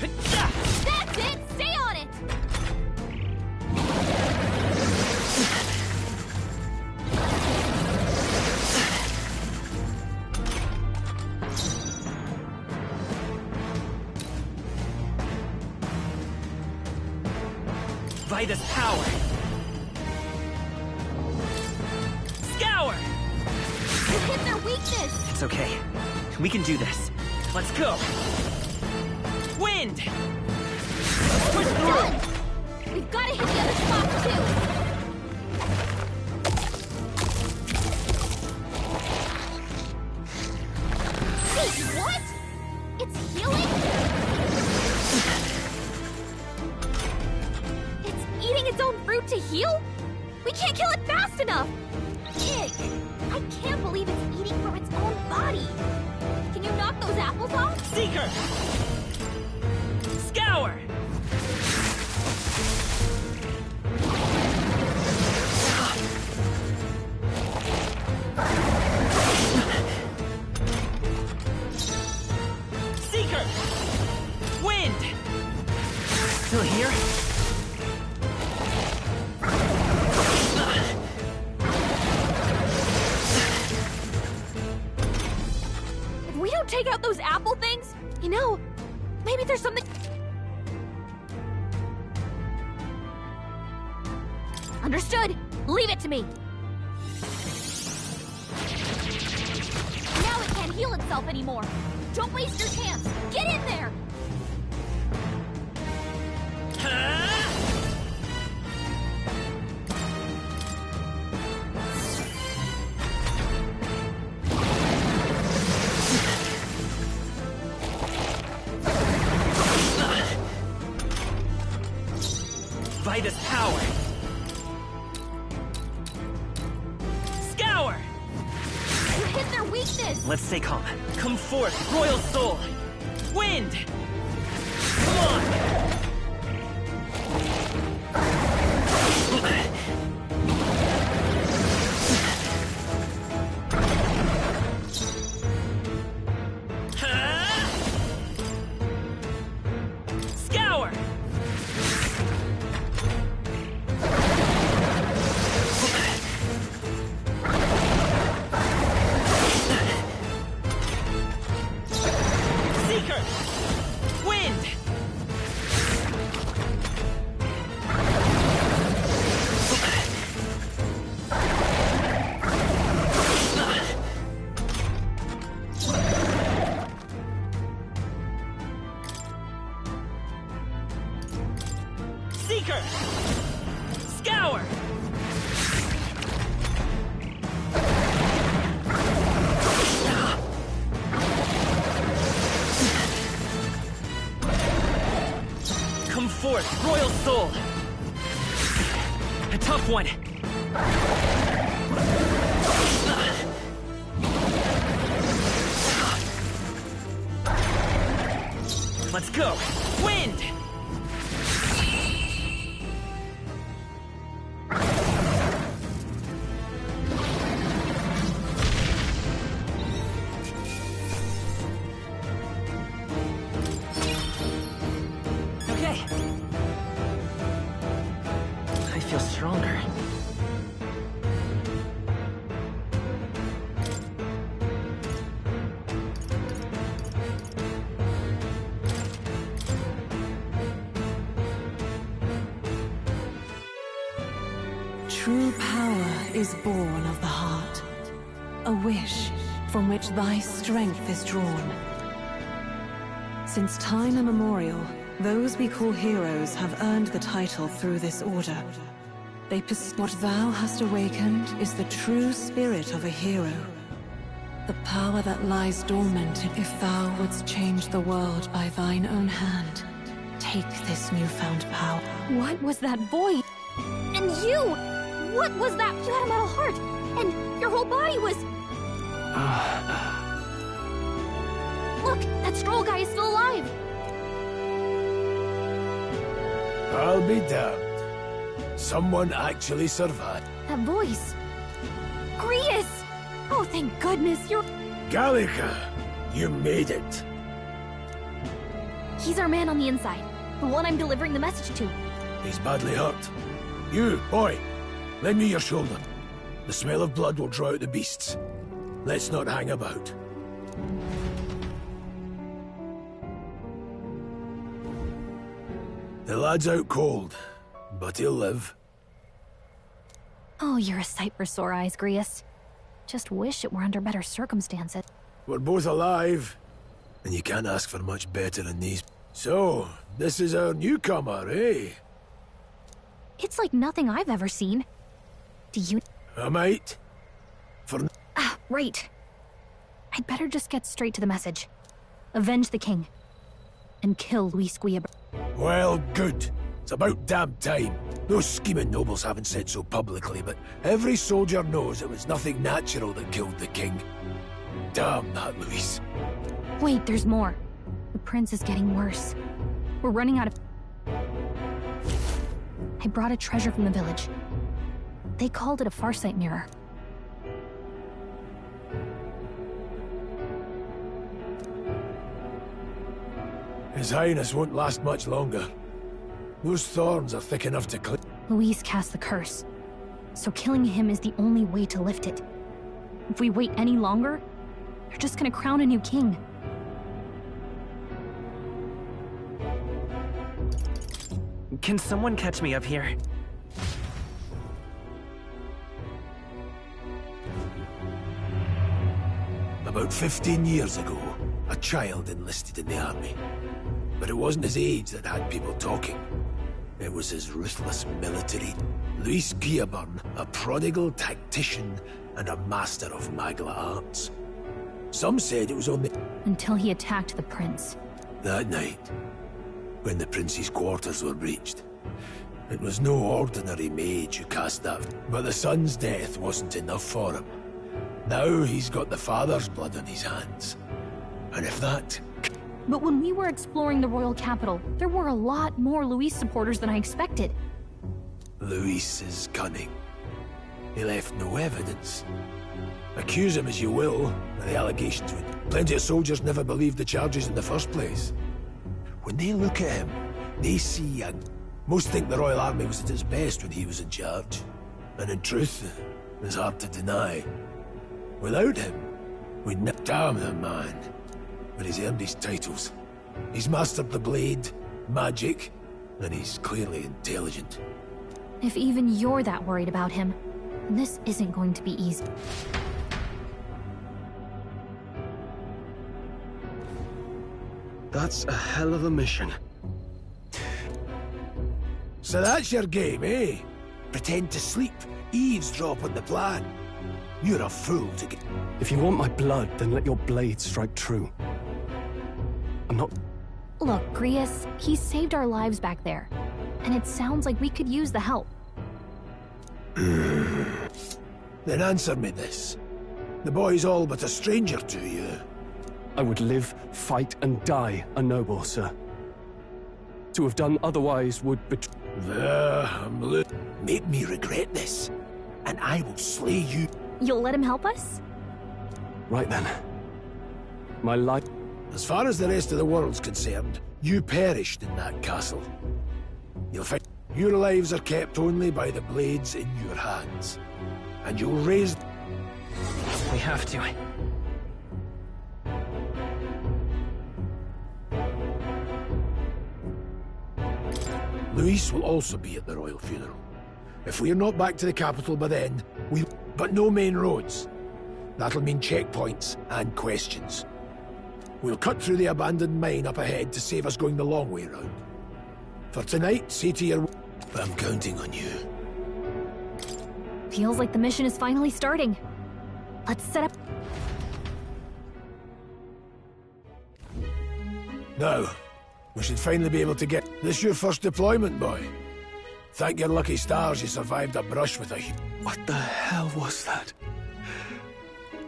That's it! Stay on it! Vida's power. Scour! You hit their weakness! It's okay. We can do this. Let's go. Wind! Push through! We've got to hit the other spots too! Wait, what? It's healing? It's eating its own fruit to heal? We can't kill it fast enough! Pig! I can't believe it's eating from its own body! Can you knock those apples off? Seeker! Scour! Seeker! Wind! Still here? If we don't take out those apple things, you know, maybe there's something... Understood. Leave it to me. Now it can't heal itself anymore. Don't waste your chance. Get in there. by this power. Scour! You hit their weakness! Let's stay calm. Come forth, royal soul! Wind! Come on! Scour! Seeker! Wind! Seeker! Scour! Come forth, royal soul! A tough one! Let's go! Wind! Okay. I feel stronger. True power is born of the heart, a wish from which thy strength is drawn. Since time immemorial, those we call heroes have earned the title through this order. They what thou hast awakened is the true spirit of a hero. The power that lies dormant if thou wouldst change the world by thine own hand. Take this newfound power. What was that voice? And you! What was that? You had a metal heart, and your whole body was... Look, that Stroll guy is still alive! I'll be damned. Someone actually survived. That voice. Grius! Oh, thank goodness, you're... Gallica, you made it. He's our man on the inside. The one I'm delivering the message to. He's badly hurt. You, boy, lend me your shoulder. The smell of blood will draw out the beasts. Let's not hang about. The lad's out cold, but he'll live. Oh, you're a sight for sore eyes, Grius. Just wish it were under better circumstances. We're both alive, and you can't ask for much better than these. So, this is our newcomer, eh? It's like nothing I've ever seen. Do you... I might. Right. I'd better just get straight to the message. Avenge the king. And kill Luis Guiabr. Well, good. It's about damn time. Those scheming nobles haven't said so publicly, but every soldier knows it was nothing natural that killed the king. Damn that Luis. Wait, there's more. The prince is getting worse. We're running out of... I brought a treasure from the village. They called it a farsight mirror. His Highness won't last much longer. Those thorns are thick enough to clear. Luis cast the curse, so killing him is the only way to lift it. If we wait any longer, they're just gonna crown a new king. Can someone catch me up here? About 15 years ago, a child enlisted in the army. But it wasn't his age that had people talking. It was his ruthless military. Luis Guiabr, a prodigal tactician and a master of Magla arts. Some said it was only... Until he attacked the prince. That night, when the prince's quarters were breached, It was no ordinary mage who cast that, but the son's death wasn't enough for him. Now he's got the father's blood on his hands. And if that... But when we were exploring the royal capital, there were a lot more Luis supporters than I expected. Luis is cunning. He left no evidence. Accuse him as you will, the allegations would. Plenty of soldiers never believed the charges in the first place. When they look at him, they see and most think the Royal Army was at its best when he was in charge. And in truth, it's hard to deny. Without him, we'd never damn the man. But he's earned his titles. He's mastered the blade, magic, and he's clearly intelligent. If even you're that worried about him, this isn't going to be easy. That's a hell of a mission. So that's your game, eh? Pretend to sleep, eavesdrop on the plan. You're a fool to get... If you want my blood, then let your blade strike true. I'm not... Look, Grius, he saved our lives back there. And it sounds like we could use the help. Then answer me this. The boy's all but a stranger to you. I would live, fight, and die a noble, sir. To have done otherwise would betray... Make me regret this, and I will slay you. You'll let him help us? Right then. My life... As far as the rest of the world's concerned, you perished in that castle. You'll find your lives are kept only by the blades in your hands. And you'll raise... We have to. Luis will also be at the royal funeral. If we're not back to the capital by then, we... But no main roads. That'll mean checkpoints and questions. We'll cut through the abandoned mine up ahead to save us going the long way round. For tonight, see to your... I'm counting on you. Feels like the mission is finally starting. Let's set up... Now, we should finally be able to get... This your first deployment, boy? Thank your lucky stars you survived a brush with a... What the hell was that?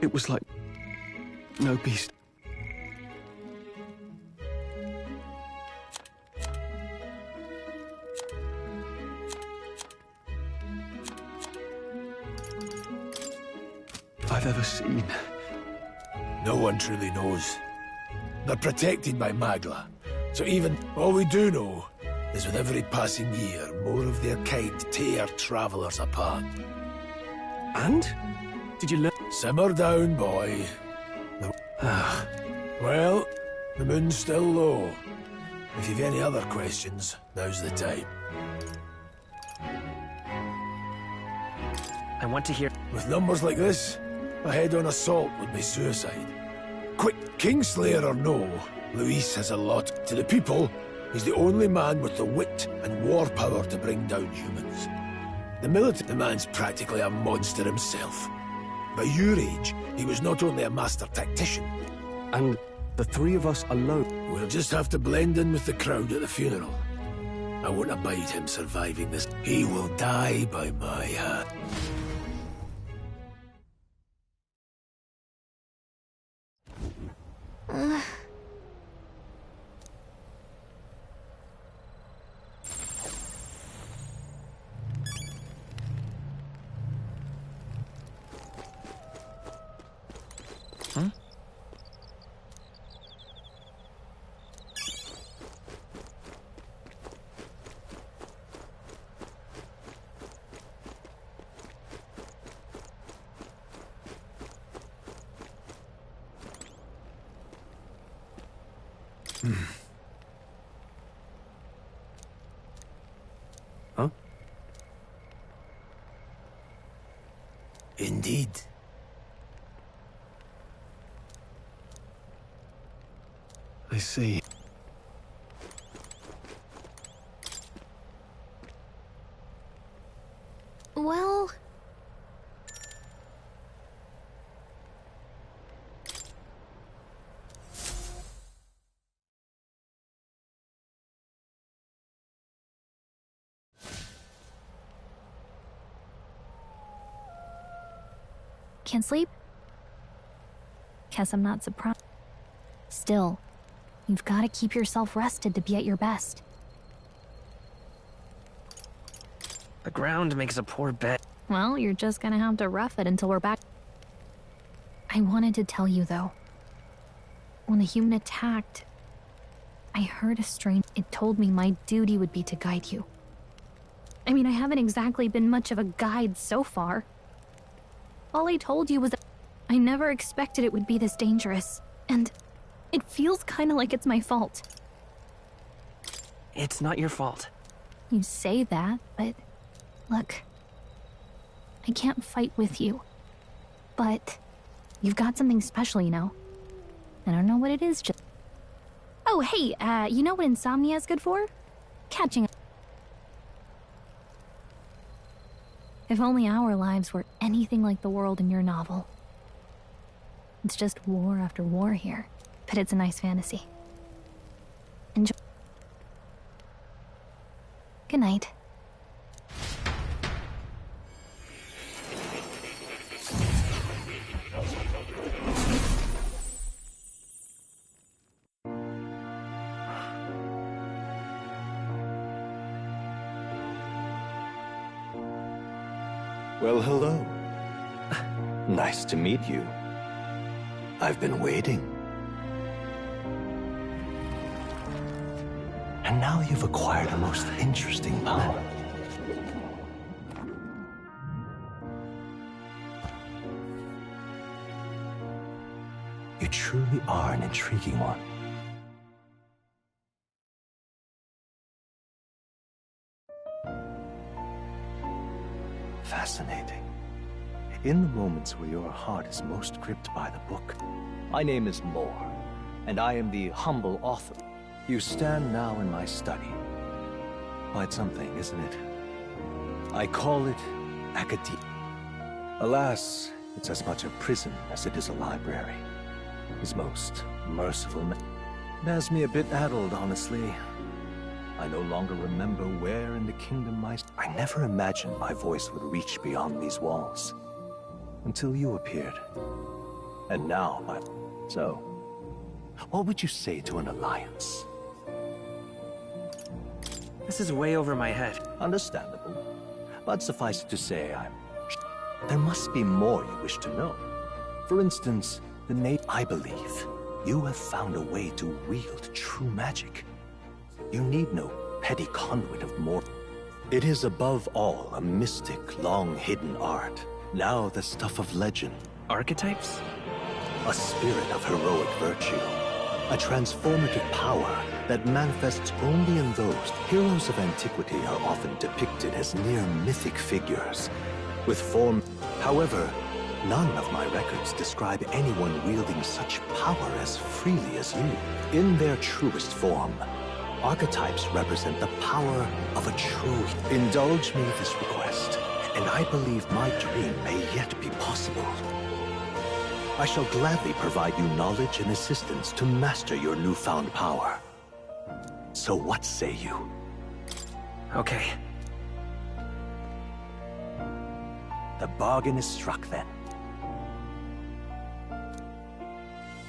It was like... no beast. I've ever seen. No one truly knows. They're protected by Magla, so even all we do know is with every passing year, more of their kind tear travelers apart. And? Did you learn? Simmer down, boy. Well, the moon's still low. If you've any other questions, now's the time. I want to hear... With numbers like this, a head-on assault would be suicide. Quick, Kingslayer or no, Luis has a lot. To the people, he's the only man with the wit and war power to bring down humans. The man's practically a monster himself. By your age, he was not only a master tactician. And the three of us alone... We'll just have to blend in with the crowd at the funeral. I won't abide him surviving this. He will die by my hand. Huh? Indeed. I see. Well... Can't sleep? Guess I'm not surprised. Still, you've got to keep yourself rested to be at your best. The ground makes a poor bed. Well, you're just gonna have to rough it until we're back. I wanted to tell you, though. When the human attacked, I heard a strange... It told me my duty would be to guide you. I mean, I haven't exactly been much of a guide so far. All I told you was that I never expected it would be this dangerous. And it feels kind of like it's my fault. It's not your fault. You say that, but... Look, I can't fight with you. But you've got something special, you know? I don't know what it is, just... Oh, hey, you know what insomnia is good for? Catching up. If only our lives were anything like the world in your novel. It's just war after war here, but it's a nice fantasy. Enjoy. Good night. Well, hello. Nice to meet you. I've been waiting. And now you've acquired a most interesting power. You truly are an intriguing one. Fascinating. In the moments where your heart is most gripped by the book. My name is Moore, and I am the humble author. You stand now in my study. Quite something, isn't it? I call it academia. Alas, it's as much a prison as it is a library. His most merciful man. It has me a bit addled, honestly. I no longer remember where in the kingdom I never imagined my voice would reach beyond these walls. Until you appeared. And now, So, what would you say to an alliance? This is way over my head. Understandable. But suffice it to say, there must be more you wish to know. For instance, I believe you have found a way to wield true magic. You need no petty conduit of more. It is above all a mystic, long-hidden art. Now the stuff of legend. Archetypes? A spirit of heroic virtue. A transformative power that manifests only in those. Heroes of antiquity are often depicted as near mythic figures, with form. However, none of my records describe anyone wielding such power as freely as you. In their truest form, archetypes represent the power of a true... Indulge me this request, and I believe my dream may yet be possible. I shall gladly provide you knowledge and assistance to master your newfound power. So what say you? Okay. The bargain is struck then.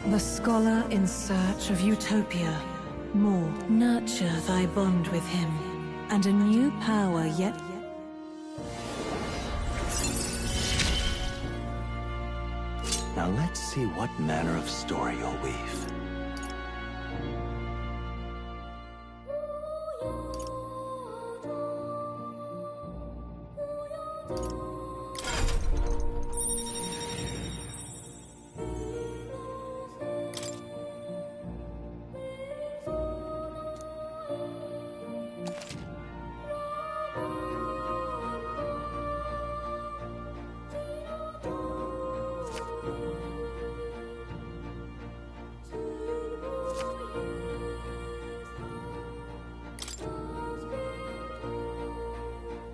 The scholar in search of utopia. More, nurture thy bond with him, and a new power yet... Now let's see what manner of story you'll weave.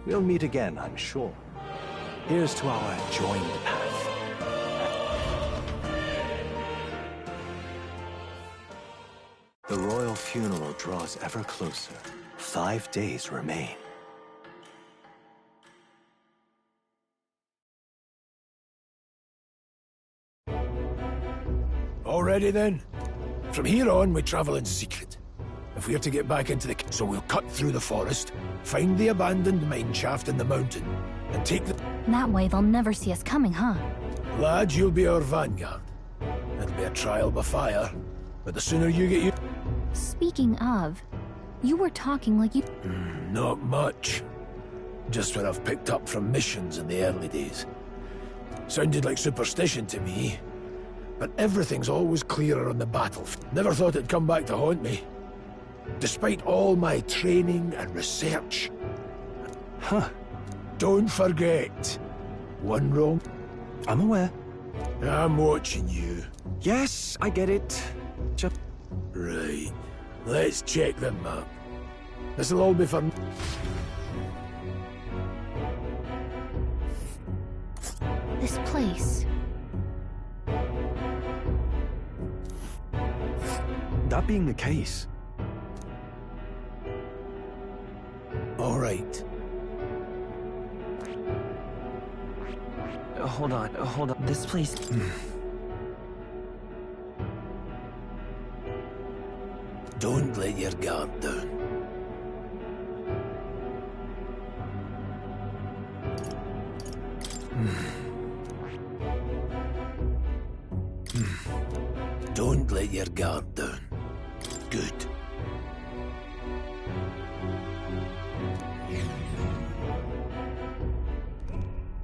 We'll meet again, I'm sure. Here's to our joined path. The royal funeral draws ever closer. 5 days remain. Already then? From here on, we travel in secret. If we're to get back into the... So we'll cut through the forest, find the abandoned mine shaft in the mountain, and take the... That way they'll never see us coming, huh? Lad, you'll be our vanguard. It'll be a trial by fire, but the sooner you get you... Speaking of, you were talking like you... Not much. Just what I've picked up from missions in the early days. Sounded like superstition to me, but everything's always clearer on the battlefield. Never thought it'd come back to haunt me. Despite all my training and research. Huh. Don't forget, one wrong... I'm aware. I'm watching you. Yes, I get it. Just... Right. Let's check the map. This'll all be fun. This place. That being the case... All right. Hold on. This place... Don't let your guard down. Don't let your guard down. Good.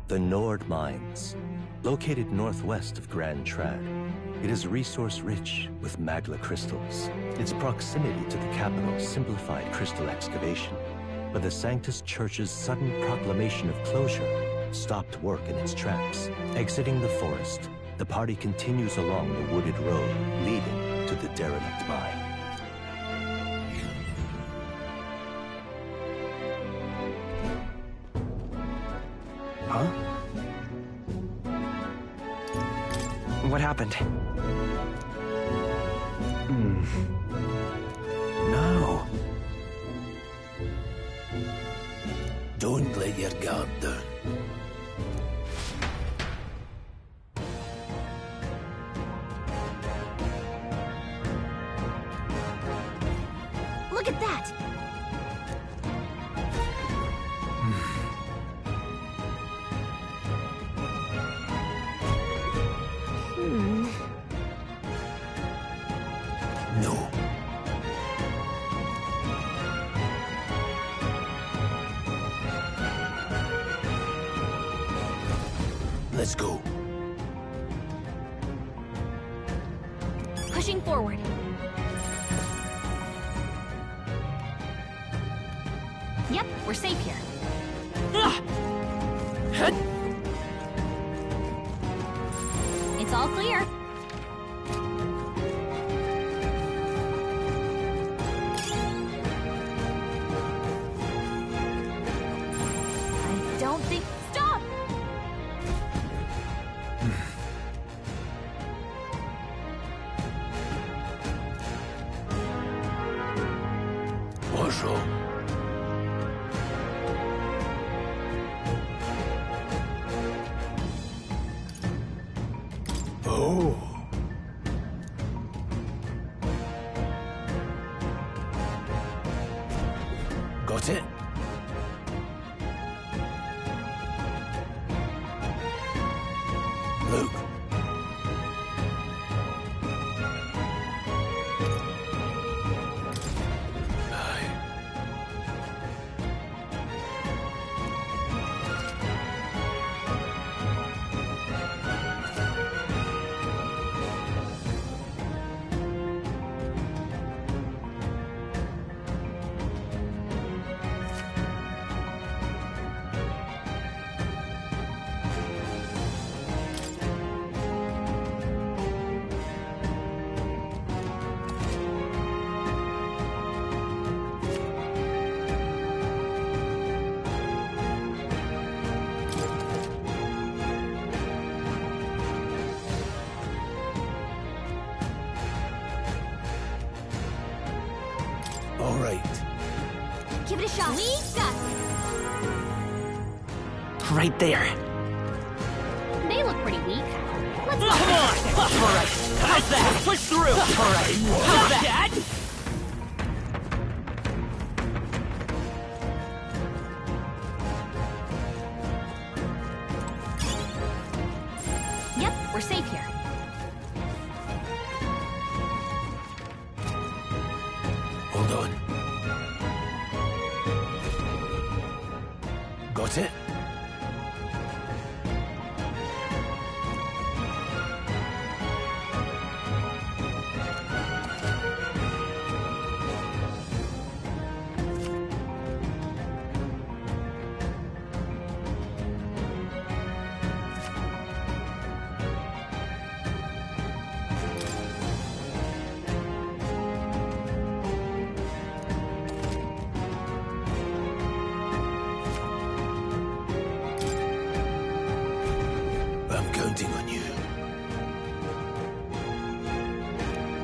The Nord Mines, located northwest of Grand Trad. It is resource-rich with magla crystals. Its proximity to the capital simplified crystal excavation, but the Sanctus Church's sudden proclamation of closure stopped work in its tracks. Exiting the forest, the party continues along the wooded road leading to the derelict mine. Huh? What happened? No. Don't let your guard down. Look at that! No. Let's go. Pushing forward. Yep, we're safe here. It's all clear. I don't think... Stop! What's wrong? Oh. Got it? Luke. All right. Give it a shot. We got Right there. They look pretty weak. Let's go. Come on! Alright, how's that? Push through! Alright, how's that? Yep, we're safe here. Hold on. Got it? On you.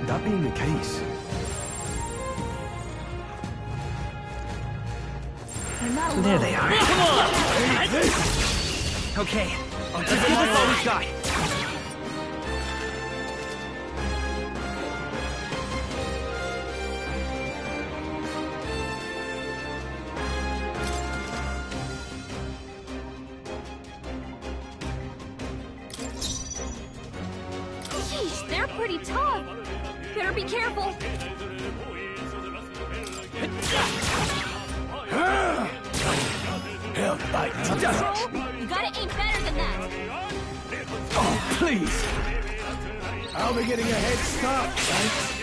That being the case, there they are. Come on! Okay, let's give this all we got. They're pretty tough. Better be careful. Hell, bite. You gotta aim better than that. Oh, please. I'll be getting a head start, thanks.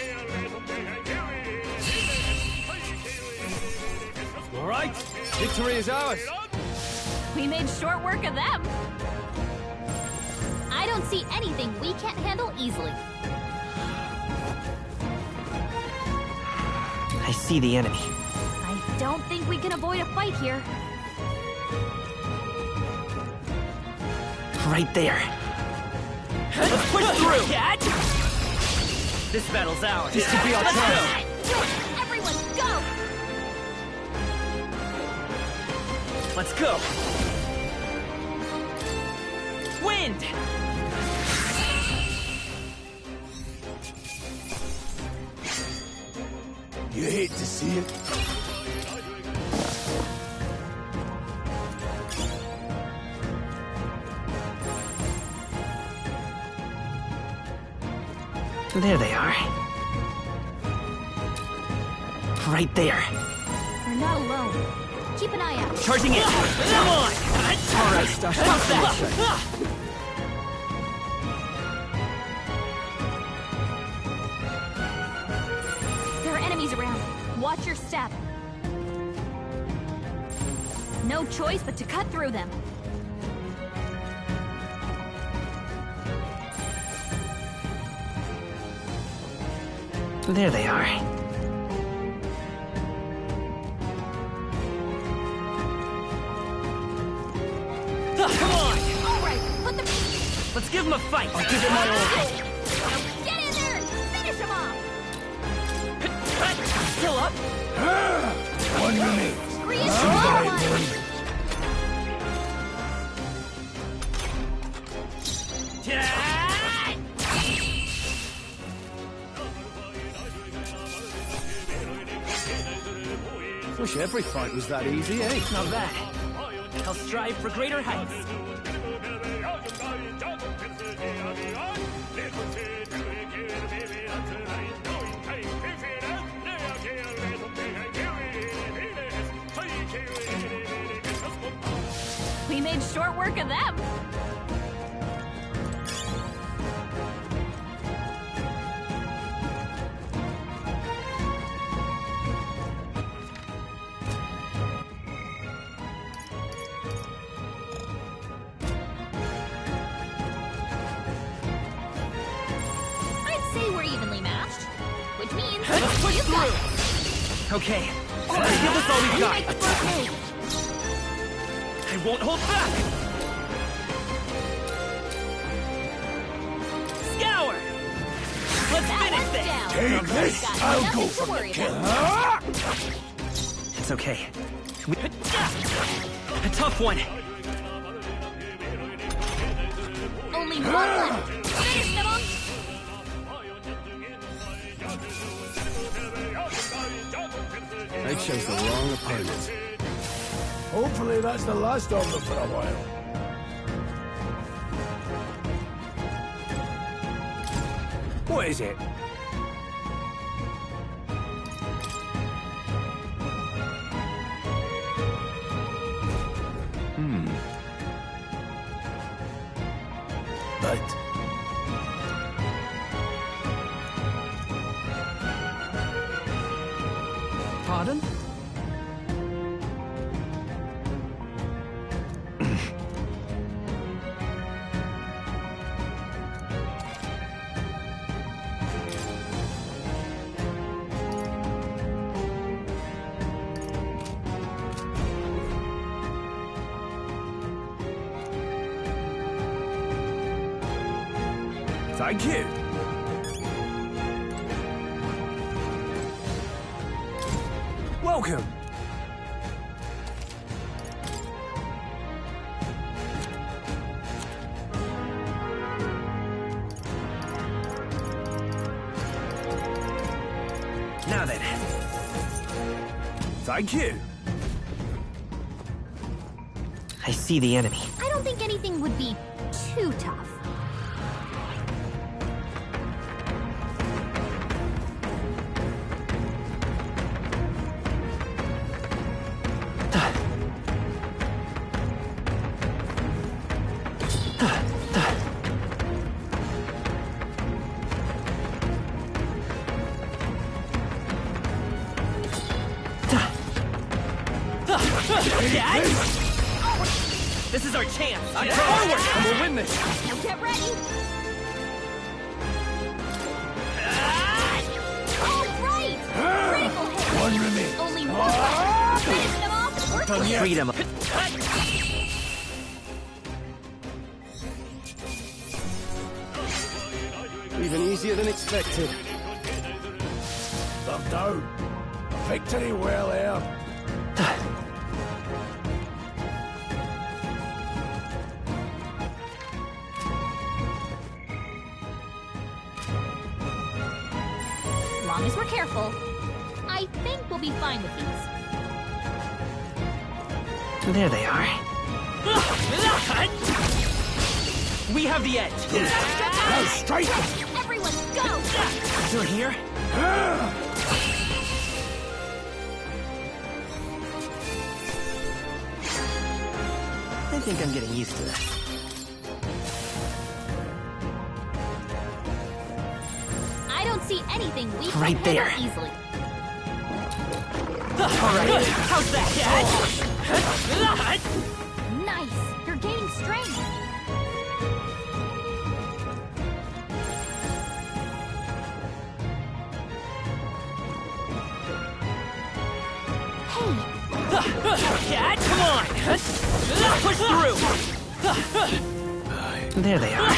All right, victory is ours. We made short work of them. I don't see anything we can't handle easily. I see the enemy. I don't think we can avoid a fight here. Right there. Let's push through! Catch! This battle's ours. This could be our chance. Everyone, go! Let's go! Wind! You hate to see it. There they are. Right there. We're not alone. Keep an eye out. Charging in! Come on! Alright, Stash. How's that? There are enemies around. Watch your step. No choice but to cut through them. There they are. Come on! All right, put them. Let's give them a fight. I'll give it my all. Get in there and finish them off. Still up? 1 minute. Wish every fight was that easy, eh? Not bad. I'll strive for greater heights. We made short work of them. Okay, let's give this all we've got. I won't hold back. Scour. Let's finish this. Take this. I'll go for the kill. It's okay. A tough one. Only one left. Finish them all. I chose the wrong opponent. Hopefully that's the last of them for a while. What is it? But Pardon? Thank you. Welcome. Now then. Thank you. I see the enemy. I don't think anything would be too tough. This is our chance. And forward, and we'll win this. Now get ready. All right. Critical hit. one remains. Only one left. Finish them off and work with it. Freedom. Even easier than expected. They're down. Victory well earned. As long as we're careful, I think we'll be fine with these. There they are. We have the edge. Go straight. Everyone, go! Still here? I think I'm getting used to this. I don't see anything we can Right there. handle easily. All right. How's that? Nice! You're gaining strength. Cat, come on! Push through! There they are.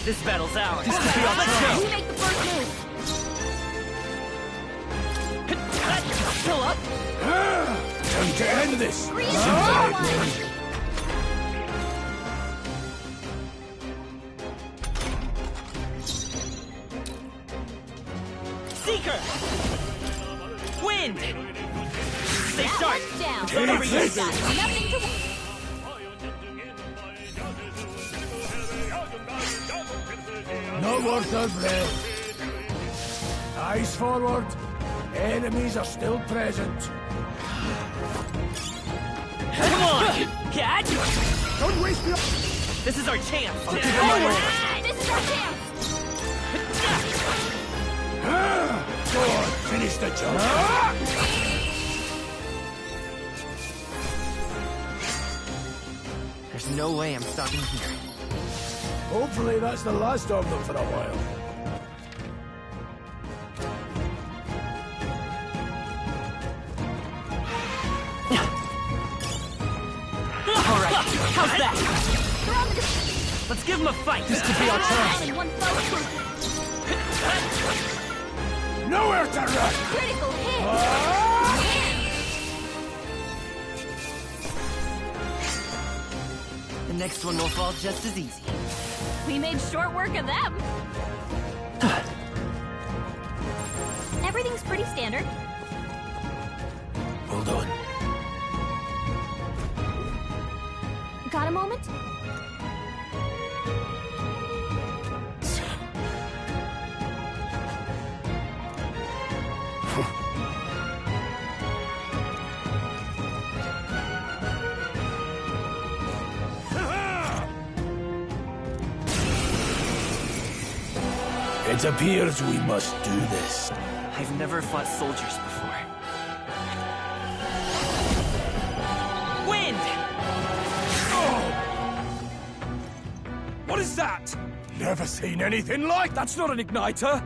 This battle's ours. Let's go! You make the first move. Still up? Time to end this. Seeker! Wind! Stay sharp! Down. Over here. Got nothing to... Not worth our breath. Eyes forward. Enemies are still present. Come on! Cat! Don't waste your... This is our chance! This is our chance! Go on, finish the job. There's no way I'm stopping here. Hopefully that's the last of them for a while. All right, how's that? Let's give him a fight. This could be our chance. Nowhere to run. Critical hit. The next one will fall just as easy. We made short work of them. Everything Everything's pretty standard. Well done. Got a moment? It appears we must do this. I've never fought soldiers before. Wind! What is that? Never seen anything like that. That's not an igniter.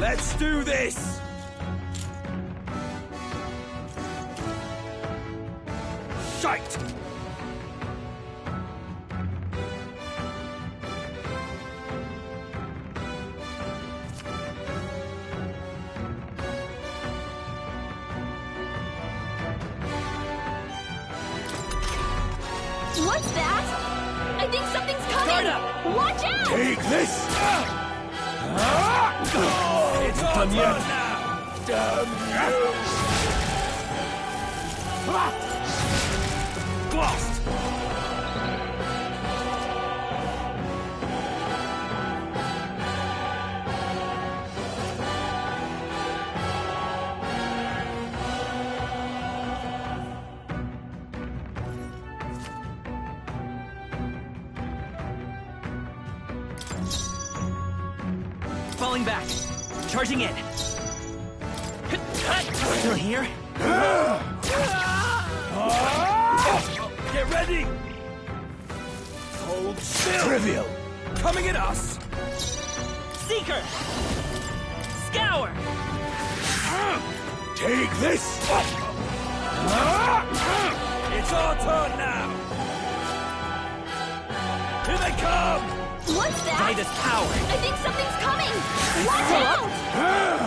Let's do this! Shite! What's that? I think something's coming! Watch out! Take this! It's our turn now! Damn you! Blast! Falling back. Charging in. Still here? Get ready! Hold still! Trivial! Coming at us! Seeker! Scour! Take this! It's our turn now! Here they come! What's that? By this power! I think something's coming! Watch out!